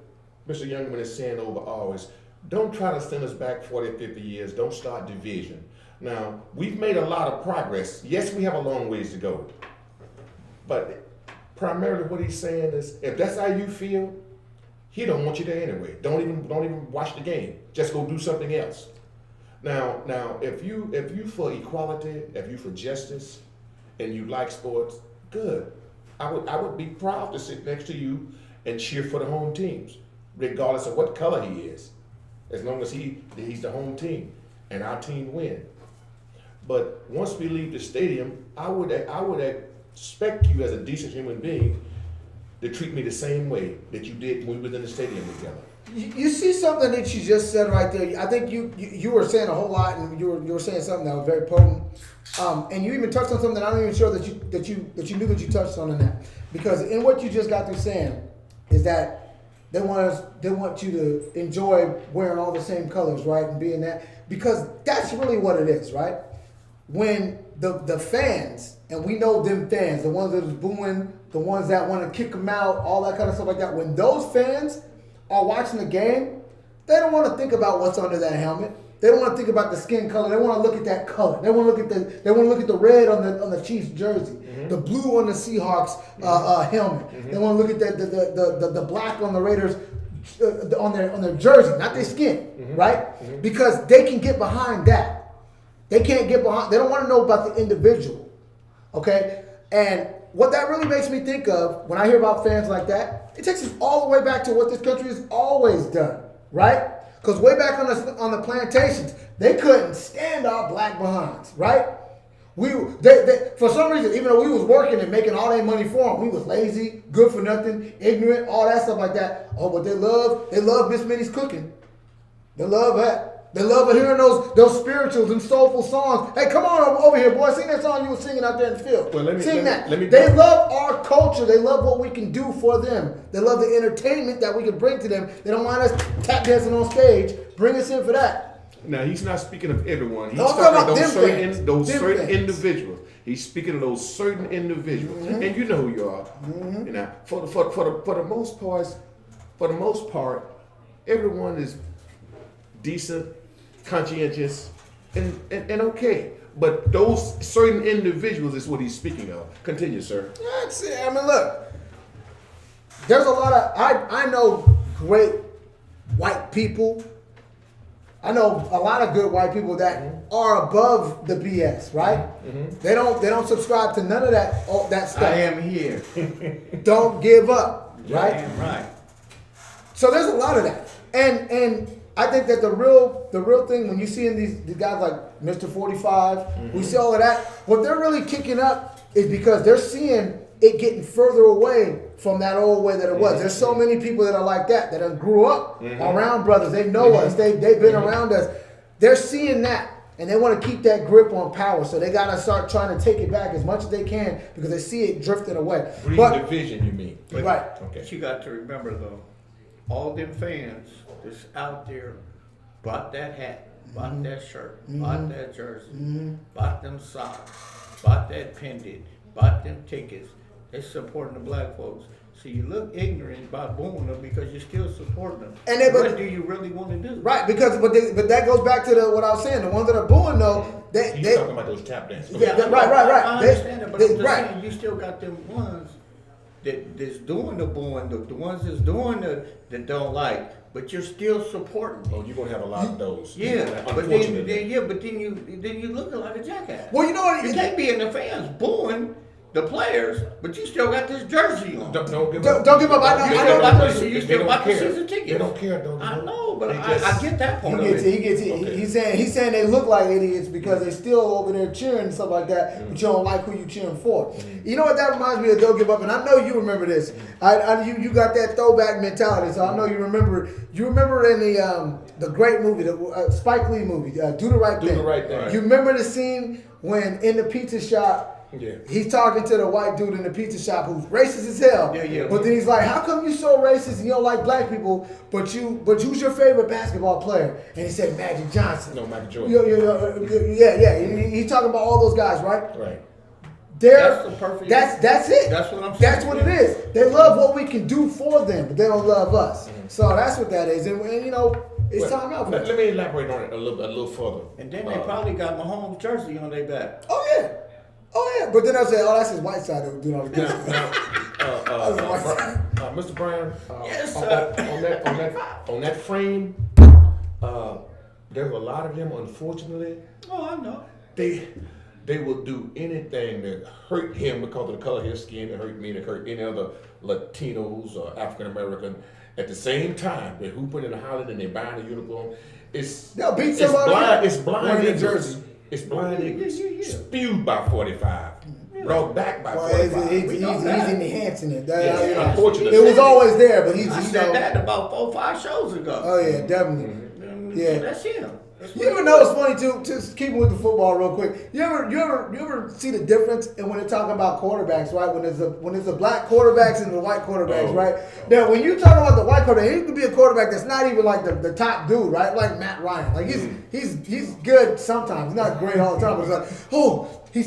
Mr. Youngman is saying overall is, don't try to send us back 40, 50 years. Don't start division. Now, we've made a lot of progress. Yes, we have a long ways to go. But primarily what he's saying is, if that's how you feel, he don't want you there anyway. Don't even watch the game. Just go do something else. Now, if you for equality, if you for justice, and you like sports, good. I would be proud to sit next to you and cheer for the home teams, regardless of what color he is, as long as he's the home team and our team win. But once we leave the stadium, I would expect you as a decent human being to treat me the same way that you did when we were in the stadium together. You see something that you just said right there. I think you were saying a whole lot, and you were saying something that was very potent. And you even touched on something that I'm not even sure that you knew that you touched on in that. Because in what you just got through saying is that they want you to enjoy wearing all the same colors, right, and being that, because that's really what it is, right? When the fans, and we know them fans, the ones that is booing, the ones that want to kick them out, all that kind of stuff like that. When those fans are watching the game, they don't want to think about what's under that helmet. They don't want to think about the skin color. They want to look at that color. They want to look at the red on the Chiefs jersey, the blue on the Seahawks helmet. They want to look at the black on the Raiders on their jersey, not their skin, right? Because they can get behind that. They can't get behind. They don't want to know about the individual, okay? And what that really makes me think of when I hear about fans like that, it takes us all the way back to what this country has always done, right? Because way back on the plantations, they couldn't stand our black behinds, right? They for some reason, even though we was working and making all that money for them, we was lazy, good for nothing, ignorant, all that stuff like that. Oh, but they love Miss Minnie's cooking. They love that. They love hearing those spirituals and soulful songs. Hey, come on over here, boy. Sing that song you were singing out there in the field. Well, Sing that. They love our culture. They love what we can do for them. They love the entertainment that we can bring to them. They don't mind us tap dancing on stage. Bring us in for that. Now, he's not speaking of everyone. He's No, I'm talking talking about about those them certain fans. individuals. He's speaking of those certain individuals, and you know who you are. You know, for the most part, everyone is decent, conscientious, and okay. But those certain individuals is what he's speaking of. Continue, sir. That's it. I mean, look. There's a lot of I know great white people. I know a lot of good white people that are above the BS, right? They don't subscribe to none of that stuff. I am here. Don't give up, right? I am right. So there's a lot of that, and I think that the real thing when you see in these guys like Mr. 45, we see all of that. What they're really kicking up is because they're seeing it getting further away from that old way that it was. There's so many people that are like that grew up around brothers. They know us. They've been around us. They're seeing that, and they want to keep that grip on power. So they got to start trying to take it back as much as they can because they see it drifting away. Breeding division, you mean? Right. Okay. But you got to remember though, all them fans that's out there bought that hat, bought that shirt, bought that jersey, bought them socks, bought that pendant, bought them tickets. They're supporting the black folks. So you look ignorant about booing them because you're still supporting them. And what do you really want to do? Right, because but that goes back to what I was saying. The ones that are booing though, they talking about those tap dancers. Yeah, right. I understand that, but I'm just right. saying you still got them ones that's doing the booing, the ones that's doing that don't like, but you're still supporting Oh, me. you're gonna have a lot of those. Yeah, but Unfortunately. then you looking like a jackass. Well, you know what? You can't be in the fans booing the players, but you still got this jersey on. Don't give Don't- up. don't give up. I know- You I still know- got They you still don't got the care. season tickets. They don't care. Don't. I know, but They I just- get that He part gets of it. it. He gets it. Okay. He's saying they look like idiots because they still over there cheering and stuff like that, but you don't like who you cheering for. You know what that reminds me of? Don't give up. And I know you remember this. You got that throwback mentality, so I know you remember. You remember in the great movie, the Spike Lee movie, Do the Right Do Thing. the Right Thing. You remember the scene when in the pizza shop? Yeah. He's talking to the white dude in the pizza shop who's racist as hell. Yeah. But then he's like, "How come you so racist and you don't like black people? But who's your favorite basketball player?" And he said Magic Johnson. No, Michael Jordan. Yeah. He's talking about all those guys, right? Right. That's the perfect- That's it. That's what I'm saying. That's what it is. They love what we can do for them, but they don't love us. So that's what that is. And you know, it's Well, time out for let, us. let me elaborate on it a little further. And then they probably got Mahomes' jersey on their back. Oh yeah. But then they'll say, "Oh, that's his white side that was doing all the good Now, stuff." Mr. Brown, Yes, sir. on that frame, there's a lot of them. Unfortunately, Oh, I know. they will do anything to hurt him because of the color of his skin, to hurt me, to hurt any other Latinos or African American. At the same time, they're hooping and hollering and they're buying a uniform. They'll beat somebody It's blind wearing a ignorance. jersey. It's blind ignorance. Yeah. Spewed by 45. Brought back by Well, 45. he's We know that. enhancing it. Yes, you know, unfortunately. it was always there, but he's I you said know. that about 4-5 shows ago. Oh yeah, definitely. Yeah. That's him. That's You ever know it's funny too? Just keeping with the football real quick. You ever see the difference in when they're talking about quarterbacks, right? When there's the black quarterbacks and the white quarterbacks, Oh. right? Now when you talk about the white quarterback, he could be a quarterback that's not even like the top dude, right? Like Matt Ryan. Like he's good sometimes. He's not great all the time, but it's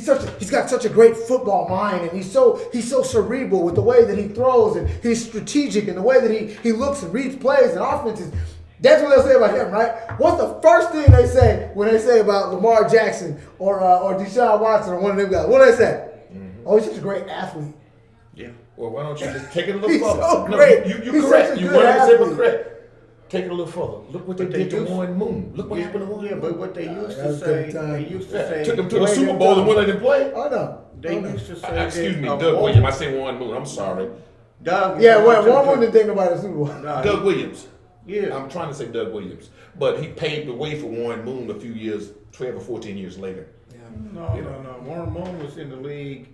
like, he's got such a great football mind, and he's so cerebral with the way that he throws, and he's strategic in the way that he looks and reads plays and offenses. That's what they'll say about him, right? What's the first thing they say when they say about Lamar Jackson or Deshaun Watson or one of them guys? What do they say? Oh, he's just a great athlete. Yeah. Well, why don't you just take it a little He's further? so No, great. you He's correct. such a You good 100% athlete. correct. Take it a little further. Look what they But they did to used- Warren Moon. Look what happened to Warren Yeah, Moon. but what they used that to was say, good time. they used to Yeah, say, took them to the Wait, Super them Bowl and time. wouldn't let them play. Oh no. they Oh, no. used to say, Excuse me, that, Doug Warren- Williams. I say Warren Moon. I'm sorry. Doug. Yeah, well, took one the- didn't think nobody the Super Bowl. Nah, Doug Williams. Yeah. I'm trying to say Doug Williams. But he paved the way for Warren Moon a few years, 12 or 14 years later. No. Warren Moon was in the league.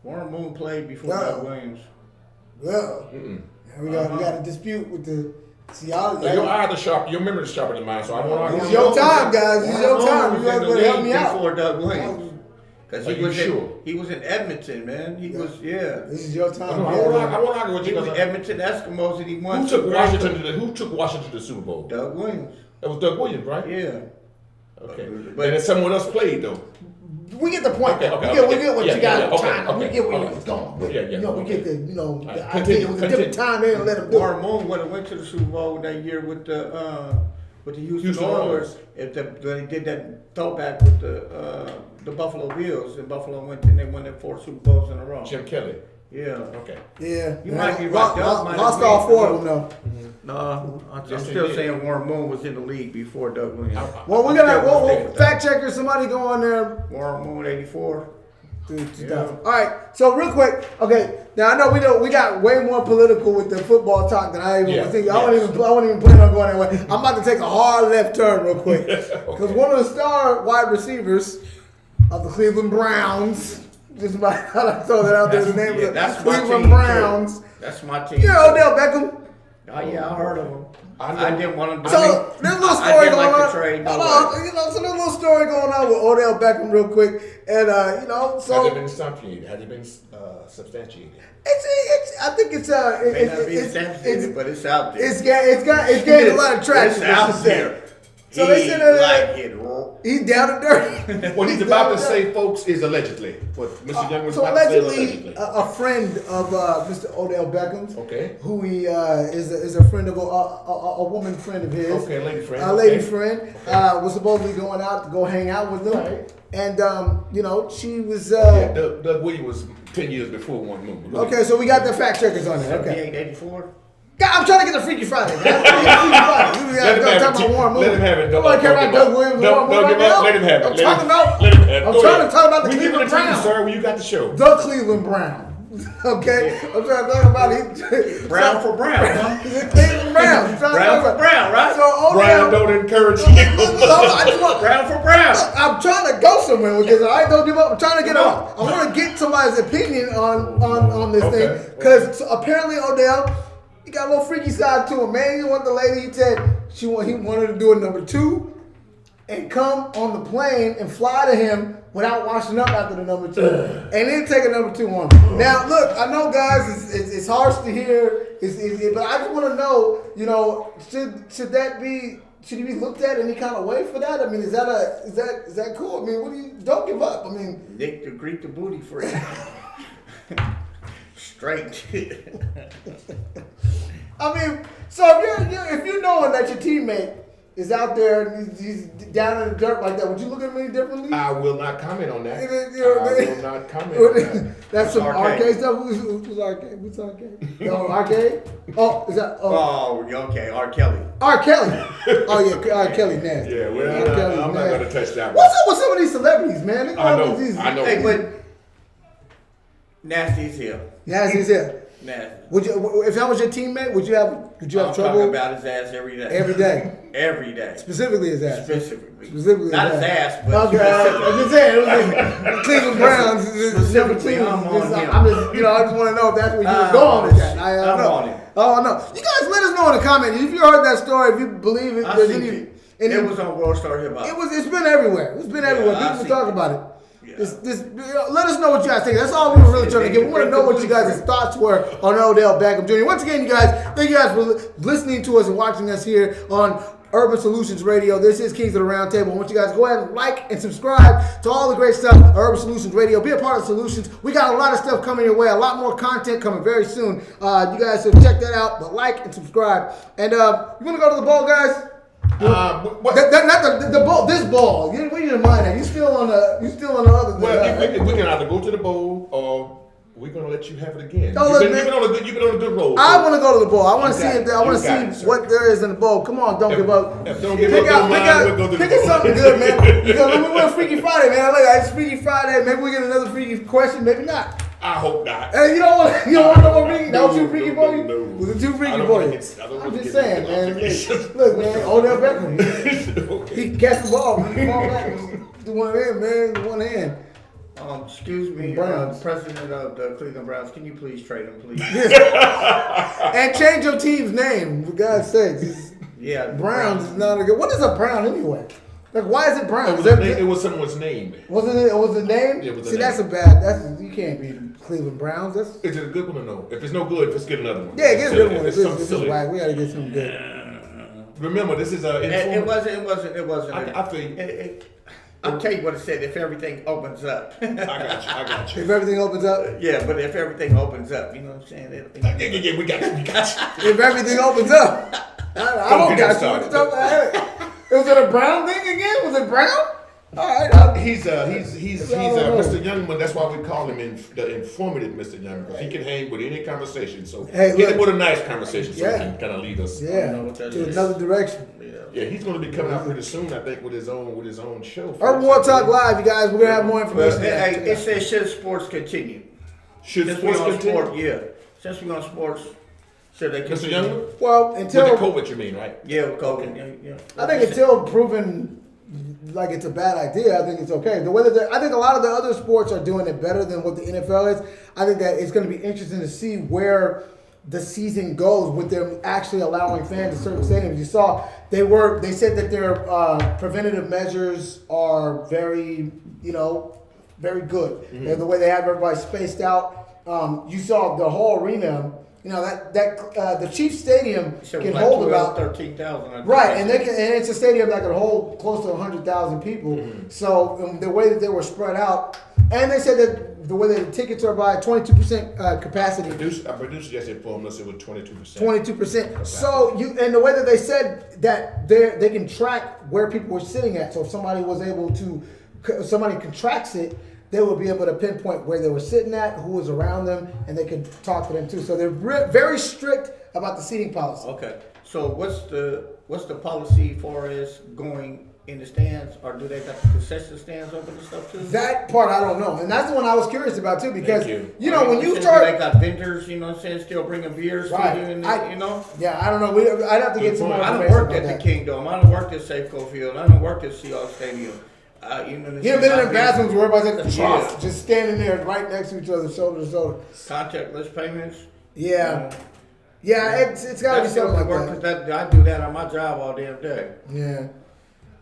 Warren Moon played before No. Doug Williams. Well, we got a dispute with the. See, y'all. So your eyes are sharp. Your memory is sharper than mine, so I won't argue. It's your time, guys. It's your Warren time. Moon You was guys in the better help league me out. before Doug Williams. Because Are he you was sure? he was in Edmonton, man. He was This is your time. I man. won't argue with He you. was Edmonton Eskimos and he won. Who took Super Washington Bowl. to the Super Bowl? Doug Williams. That was Doug Williams, right? Yeah. Okay. But- But then someone else played though. We get the point. Okay, though. okay, we get okay. what Yeah, you got yeah, at the okay, time. We okay, get where okay. it was going. But, Yeah, we okay. get the the Right, idea continue, it was a continue. different time. They didn't let him do it. Warren Moon would have went to the Super Bowl that year with the Houston Oilers. Oilers if they did that throwback with the Buffalo Bills, and Buffalo went and they won their 4 Super Bowls in a row. Jim Kelly. Yeah. Okay. Yeah, You might be right. Doug might Lost have all been. 4 of them though. No, I'm Yes, still he did. saying Warren Moon was in the league before Doug Williams. Well, we I'm got still sticking with that. fact checker. Somebody go on there. Warren Moon 84. All right. So real quick, okay. Now I know we got way more political with the football talk than I even Yeah, was thinking. yes. I wasn't even planning on going that way. I'm about to take a hard left turn real quick because one of the star wide receivers of the Cleveland Browns. Just about how to throw that out there. The name of the that's my Cleveland team, Browns. too. That's my team. Yeah, Odell Beckham. Oh yeah, I heard of him. I know. didn't want him to. So there's a little I story didn't going like on. the trade. No Hold way. on, so there's a little story going on with Odell Beckham real quick, and Has it so been substantiated? Has it been substantiated? it's I think it's May not be substantiated, but it's out there. it's gained a lot of traction. It's out let's just say. there. So they said that like it raw. he's down and dirty. What he's about to say, folks, is allegedly. What Mr. Young was So about to say is allegedly, allegedly. a friend of Mr. Odell Beckham's, Okay. who he is a friend of a woman friend of his, Okay, lady friend. a lady Okay. friend, was supposedly going out to go hang out with them, Right. and she was. Yeah, Doug Williams was 10 years before Warren Moon. Okay, so we got the fact checkers on there. Okay. 78, 84. God, I'm trying to get the Freaky Friday. Man. I'm trying to get the Freaky Friday. Let him have it. Let him have it. Nobody care about Doug Williams. Don't give up. Let him have it. I'm talking about. Let him have it. I'm trying to talk about the We giving it Cleveland to you, Browns. sir. When you got the show. The Cleveland Browns. Okay, I'm trying to talk about it. Brown for Brown, huh? The Cleveland Browns. Brown for Brown, right? So Brian don't encourage you. I just want. Brown for Brown. I'm trying to go somewhere with this. I don't give up. I'm trying to get up. I want to get somebody's opinion on this thing because apparently Odell, he got a little freaky side to him. Man, he want the lady. He said he wanted to do a number 2 and come on the plane and fly to him without washing up after the number 2, and then take a number 2 on him. Now, look, I know, guys, it's harsh to hear, but I just want to know, should that be? Should he be looked at any kind of way for that? I mean, is that cool? I mean, don't give up. I mean, Nick to greet the booty for you. Straight. I mean, so if you knowing that your teammate is out there and he's down in the dirt like that, would you look at him any differently? I will not comment on that. I will not comment on that. That's some arcade stuff. Who's arcade? Who's arcade? No, arcade? Oh, is that? Oh, okay. R. Kelly. R. Kelly. Oh, yeah, R. Kelly nasty. Yeah, well, R. Kelly's I'm not nasty. going to touch that one. What's up with some of these celebrities, man? They I know. all these- I know. Hey, but nasty as hell. Nasty as hell. Nasty. Would you, if that was your teammate, would you have I'm trouble talking about his ass every day. every day? Every day. Specifically his ass. Specifically. Not his ass, but Okay, I'm just saying, it was the Cleveland Browns. Specifically, I'm on him. I just want to know if that's where you was I'm going with that. I'm on him. Oh no! You guys, let us know in the comments if you heard that story. If you believe it, I there's seen any. it was on World Star Hip Hop. It's been everywhere. It's been everywhere. I People see. talk about it. Yeah. Let us know what you guys think. That's all we were really trying to get. We want to know what you guys' thoughts were on Odell Beckham Jr. Once again, you guys, thank you guys for listening to us and watching us here on Urban Solutions Radio. This is Kings of the Round Table. I want you guys to go ahead and like and subscribe to all the great stuff on Urban Solutions Radio. Be a part of Solutions. We got a lot of stuff coming your way. A lot more content coming very soon. You guys should check that out. But like and subscribe. And you want to go to the ball, guys? What? Not the ball. This ball. We need to mind that. You still on the other. Well, we can either go to the bowl or we're gonna let you have it again. No, You've look, been on a good roll. I want to go to the bowl. I want to see got if it. I want You to got it, see sir. what there is in the bowl. Come on, don't give up. Don't give up. We'll go to the Pick us bowl. something good, man. Because we went Freaky Friday, man. Look, it's Freaky Friday. Maybe we get another freaky question. Maybe not. I hope not. Hey, you don't want no more freaky. That was too freaky No, for you. no. Was it too I freaky don't for wanna you? get- I don't I'm wanna just get saying, into man. altercations. Look, man. Odell Beckham. Okay. He catch the ball. He fall back. Do one hand, man. One hand. Excuse me, Browns. President of the Cleveland Browns, can you please trade him, please? And change your team's name, for God's sakes. Yeah, Browns is not a good. What is a Brown anyway? Like, why is it Brown? It was someone's name. Wasn't it? Was the name? It was the See, name. that's a bad. That's you can't be Cleveland Browns. That's Is it a good one or no? If it's no good, let's get another one. yeah, get a good one. It's This something is silly. whack. We gotta get something good. Remember, this is It wasn't. I feel I'll tell you what it said. If everything opens up. I got you. If everything opens up, Yeah, but if everything opens up, you know what I'm saying? Yeah, we got you. if everything opens up, I don't get got us you. started. Was it a Brown thing again? Was it Brown? All right. He's Mr. Youngman. That's why we call him the informative Mr. Youngman, because he can hang with any conversation. So Hey, get look. him with a nice conversation, so Yeah. he can kind of lead us. Yeah, know what that to is. another direction. Yeah, he's going to be coming out pretty soon, I think, with his own show. Urban War Talk Live, you guys. We're gonna have more information. Hey, it says should sports continue? Should Since sports we're on continue? sport, yeah. Since we're on sports, should they Mr. continue? Youngman? Well, With the until COVID, you mean, right? Yeah, with COVID. Yeah. I think until proven like it's a bad idea, I think it's okay. The way that I think a lot of the other sports are doing it better than what the NFL is. I think that it's going to be interesting to see where the season goes with them actually allowing fans in certain stadiums. You saw they said that their preventative measures are very good. Mm-hmm. And the way they have everybody spaced out. You saw the whole arena. You know that the Chiefs Stadium So can like hold about 13,000. right, and it's a stadium that can hold close to 100,000 people. Mm-hmm. So the way that they were spread out, and they said that the way that the tickets are by 22% capacity. Our producer just informed us it was 22%. 22%. So and the way that they said that they can track where people were sitting at. So if somebody contracts it, they would be able to pinpoint where they were sitting at, who was around them, and they could talk to them too. So they're very strict about the seating policy. Okay, so what's the policy for us going in the stands, or do they got the concession stands open and stuff too? That part I don't know, and that's the one I was curious about too, because Thank you know when you They start, got vendors, you know what I'm saying, still bringing beers Right. to you, and I- you know. yeah, I don't know. I'd have to get some more I information done worked about at that. the Kingdom. I done worked at Safeco Field. I done worked at Seahawks Stadium. You know, You ever been in the bathrooms where everybody's at the trough, Yeah. just standing there right next to each other, shoulder to shoulder? contactless payments. Yeah, yeah, it's got to be That's the something only like work that. because I do that on my job all damn day. Yeah,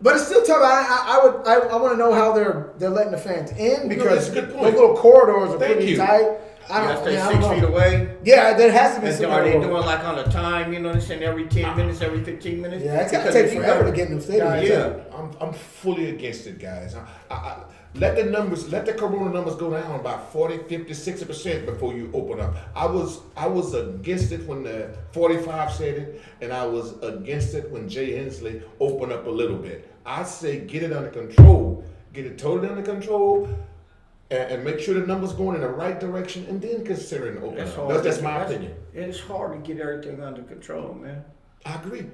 but it's still tough. I want to know how they're letting the fans in because that's a good those point. little corridors are Thank pretty you. tight. You gotta stay I 6 don't feet know. away. Yeah, there has to be And some. are they kind of doing like on a time, you know, they saying every 10 minutes, every 15 minutes? Yeah, it's got to Because take if you forever got- to get in the stadium. Guys, Yeah. I'm fully against it, guys. Let the corona numbers go down about 40, 50, 60% before you open up. I was against it when the 45 said it, and I was against it when Jay Hensley opened up a little bit. I say get it under control, get it totally under control, and make sure the numbers going in the right direction, and then considering opening That's up. hard. That's my opinion. It's hard to get everything under control, man. I agree.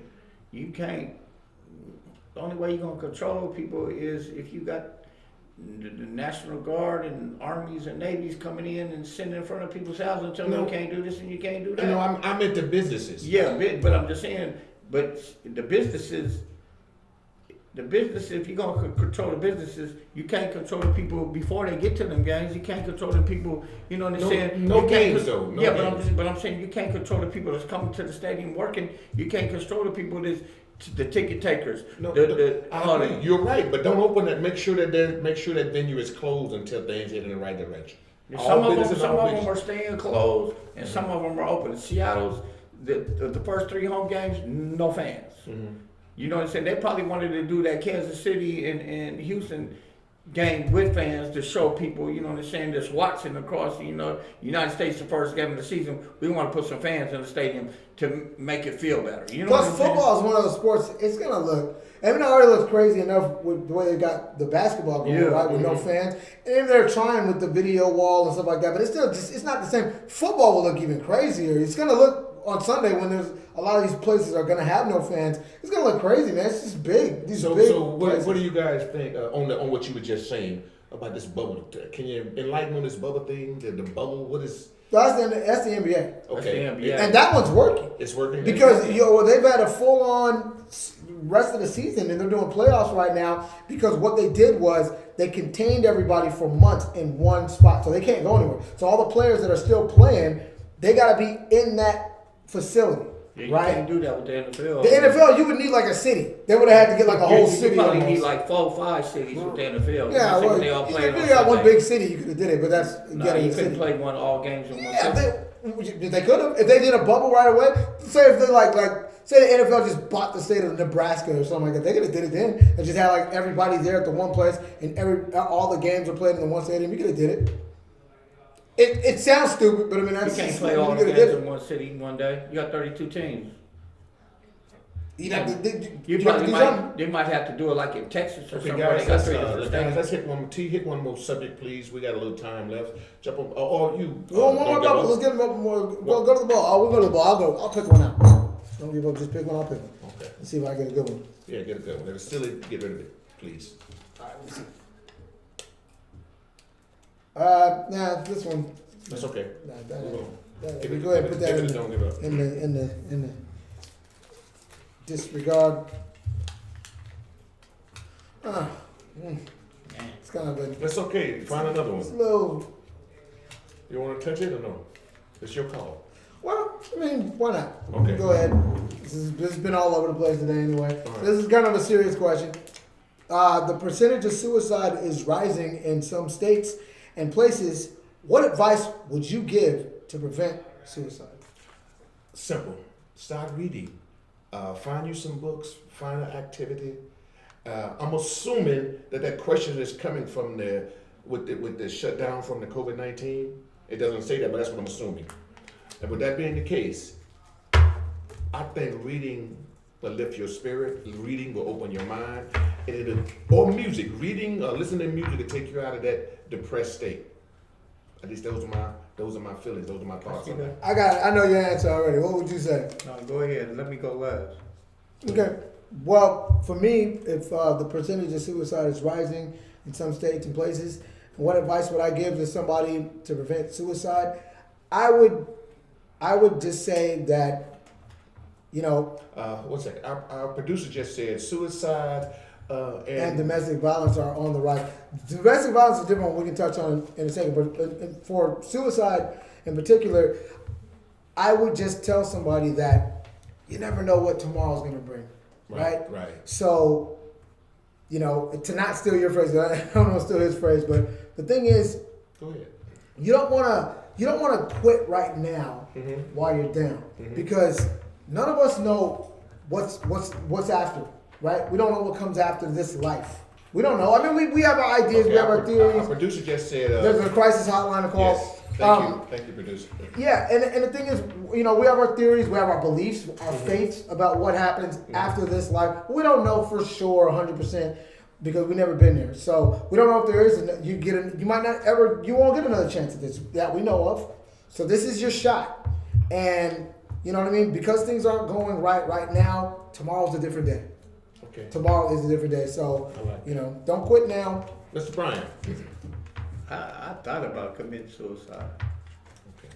You can't. The only way you're gonna control people is if you got the National Guard and armies and navies coming in and sitting in front of people's houses and telling them No. you can't do this and you can't do that. You know, I'm into businesses. Yeah, but I'm just saying. But the businesses, if you're gonna control the businesses, you can't control the people before they get to them games. You can't control the people. You know what I'm No- saying? no You can't games, con- though. No yeah, games. but I'm saying you can't control the people that's coming to the stadium working. You can't control the people that's the ticket takers. No, All I agree. the- You're right, but don't open that. Make sure that venue is closed until things head in the right direction. Some of business them, and all some of them business. are staying closed, and some of them are open. Seattle's the first 3 home games, no fans. You know what I'm saying? They probably wanted to do that Kansas City and Houston game with fans to show people, you know what I'm saying, that's watching across, you know, United States, the first game of the season. We want to put some fans in the stadium to make it feel better. You know Plus, what I'm saying? football is one of those sports. It's gonna look. Even though it already looks crazy enough with the way they got the basketball going, Yeah. right, with no fans, and they're trying with the video wall and stuff like that. But it's still just, it's not the same. Football will look even crazier. It's gonna look on Sunday when there's a lot of these places are gonna have no fans. It's gonna look crazy, man. It's just big. These So, big so what places. do you guys think on what you were just saying about this bubble? Can you enlighten on this bubble thing? The bubble, what is? That's the NBA, That's the Okay, NBA. and that one's working. it's working Because they've had a full on rest of the season and they're doing playoffs right now because what they did was they contained everybody for months in one spot, so they can't go anywhere. So all the players that are still playing, they got to be in that facility, Yeah, you right? can't do that with the NFL. The NFL, you would need like a city. They would have had to get like a whole city. You probably almost. need like 4 or 5 cities with the NFL. Yeah, You know, well, they all if playing you on got one Sunday. big city, you could have did it, but that's Nah, getting you a couldn't city. play all games in one Yeah, city. they could have. If they did a bubble right away, say if they say the NFL just bought the state of Nebraska or something like that, they could have did it then and just had like everybody there at the one place and all the games are played in the one stadium. You could have did it. It sounds stupid, but I mean You that's can't just, play you all the coulda games did in it. one city in one day. You got 32 teams. You'd have to, You have to probably do might, something. they might have to do it like in Texas or Okay, somewhere. guys, They got let's, 3 different guys, stadiums. let's hit one more subject, please. We got a little time left. Jump on, or you. One more don't bubble. give Let's up. get them more. Go to the ball. We'll go to the ball. I'll pick one out. Don't give up. Just pick one. I'll pick one. Okay. Let's see if I get a good one. Yeah, get a good one. Let us still get rid of it, please. All right, let me see. Nah, this one. That's okay. Nah, Move on. we go ahead and put that Give it, in, don't give up. in the disregard. It's kind of a That's okay. Find another it's a one. little. You want to touch it or no? It's your call. Well, I mean, why not? Okay. Go ahead. This has been all over the place today anyway. All right. This is kind of a serious question. The percentage of suicide is rising in some states and places. What advice would you give to prevent suicide? Simple. Start reading. Find you some books. Find an activity. I'm assuming that question is coming from with the shutdown from the COVID-19. It doesn't say that, but that's what I'm assuming. And with that being the case, I think reading will lift your spirit. Reading will open your mind. or music, reading or listening to music to take you out of that depressed state. At least those are my feelings. Those are my thoughts on that. I know your answer already. What would you say? No, go ahead. Let me go last. Okay. Well, for me, if the percentage of suicide is rising in some states and places, what advice would I give to somebody to prevent suicide? I would just say that, you know, 1 second. Our producer just said suicide and domestic violence are on the rise. Domestic violence is a different one we can touch on in a second, but for suicide in particular, I would just tell somebody that you never know what tomorrow's going to bring, right? Right. So, you know, to not steal your phrase, I don't want to steal his phrase, but the thing is, Go ahead. you don't want to quit right now while you're down, because none of us know what's after. Right? We don't know what comes after this life. We don't know. I mean, we have our ideas, we have our theories. Our producer just said. There's a crisis hotline to call. Yes. Thank you, producer. Yeah, and the thing is, you know, we have our theories, we have our beliefs, our faiths about what happens after this life. We don't know for sure 100% because we've never been there. So we don't know if there is. You won't get another chance at this that we know of. So this is your shot, and you know what I mean. Because things aren't going right now. Tomorrow's a different day. Okay. Tomorrow is a different day, so you know, don't quit now. Mr. Brian. I thought about committing suicide. Okay.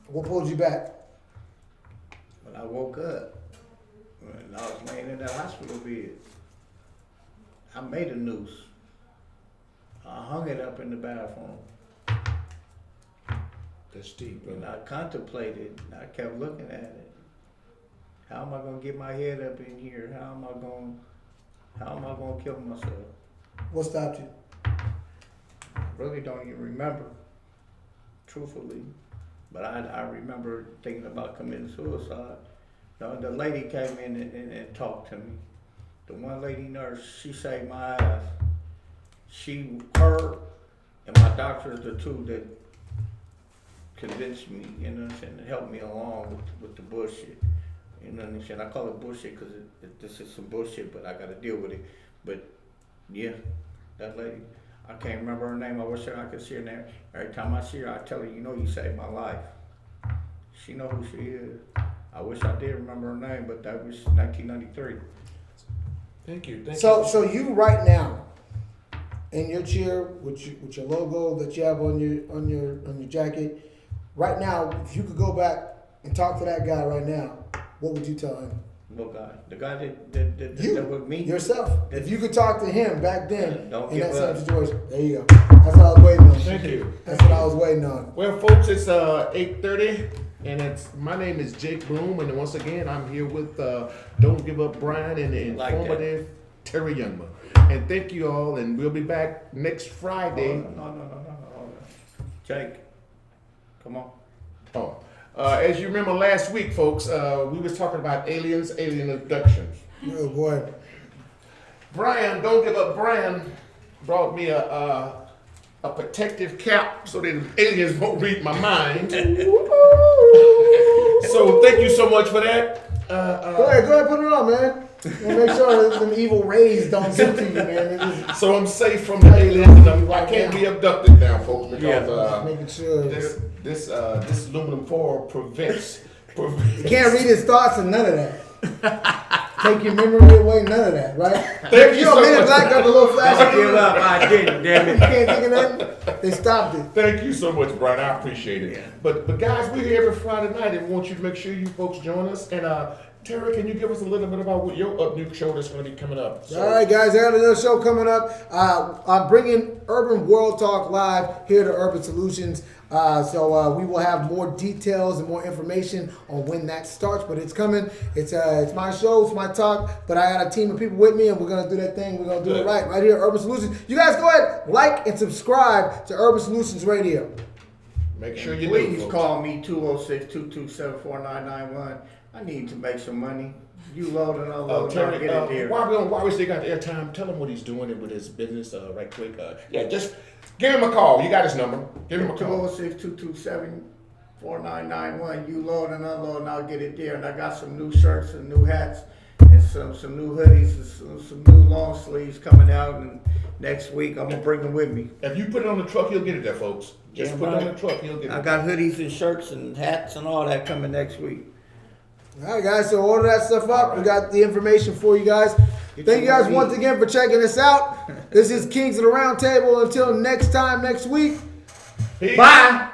What pulled you back? When I woke up, when I was laying in that hospital bed, I made a noose. I hung it up in the bathroom. That's deep, And brother. I contemplated, I kept looking at it. How am I gonna get my head up in here? How am I gonna kill myself? What stopped you? I really don't even remember, truthfully. But I remember thinking about committing suicide. The lady came in and talked to me. The one lady nurse, she saved my ass. Her and my doctor is the two that convinced me, you know what I'm saying, and helped me along with the bullshit. You know what I'm saying? I call it bullshit because this is some bullshit, but I got to deal with it. But yeah, that lady, I can't remember her name. I wish I could see her name. Every time I see her, I tell her, you know, you saved my life. She know who she is. I wish I did remember her name, but that was 1993. Thank you. So you right now, in your chair with your logo that you have on your jacket, right now, if you could go back and talk to that guy right now, what would you tell him? No guy. The guy that was me. Yourself. If you could talk to him back then Don't in give that up. same situation, there you go. That's what I was waiting on. Thank you. That's what I was waiting on. Well, folks, it's 8:30, and my name is Jake Bloom, and once again, I'm here with Don't Give Up Brian and the Like informative Terry Youngman. And thank you all, and we'll be back next Friday. No. Jake, come on. Oh, as you remember last week, folks, we was talking about alien abductions. Oh boy. Brian, Don't Give Up Brian, brought me a protective cap so that aliens won't read my mind. So thank you so much for that. Go ahead, put it on, man. And make sure that them evil rays don't get to you, man. It just So I'm safe from the aliens, and I can't be abducted now, folks, because making sure. this aluminum foil prevents. You can't read his thoughts and none of that. Take your memory away, none of that, right? Thank you a so minute much. black got the little flash. Don't give up, I didn't, damn You it. can't think of nothing. They stopped it. Thank you so much, Brian. I appreciate it. But guys, we're here every Friday night, and we want you to make sure you folks join us. And Terry, can you give us a little bit about what your new show that's going to be coming up? All right, guys, I got another show coming up. I'm bringing Urban World Talk live here to Urban Solutions. So we will have more details and more information on when that starts, but it's coming. It's my show, it's my talk, but I got a team of people with me, and we're gonna do that thing. We're gonna do it right here, at Urban Solutions. You guys go ahead, like and subscribe to Urban Solutions Radio. Make sure you Please do, call me 206-227-4991. I need to make some money. You load and unload, Terry, I'll get it there. while we still got the airtime, tell him what he's doing with his business right quick. Just give him a call. You got his number. Give him a call. 206-227-4991. You load and unload, and I'll get it there. And I got some new shirts and new hats and some new hoodies, and some new long sleeves coming out, and next week I'm gonna bring them with me. If you put it on the truck, he'll get it there, folks. Just Damn put it on right. the truck, he'll get it. I got hoodies and shirts and hats and all that coming next week. All right, guys. So order that stuff up. All We right. got the information for you guys. Get Thank you your guys money. once again for checking us out. This is Kings of the Round Table. Until next time, next week. Peace. Bye.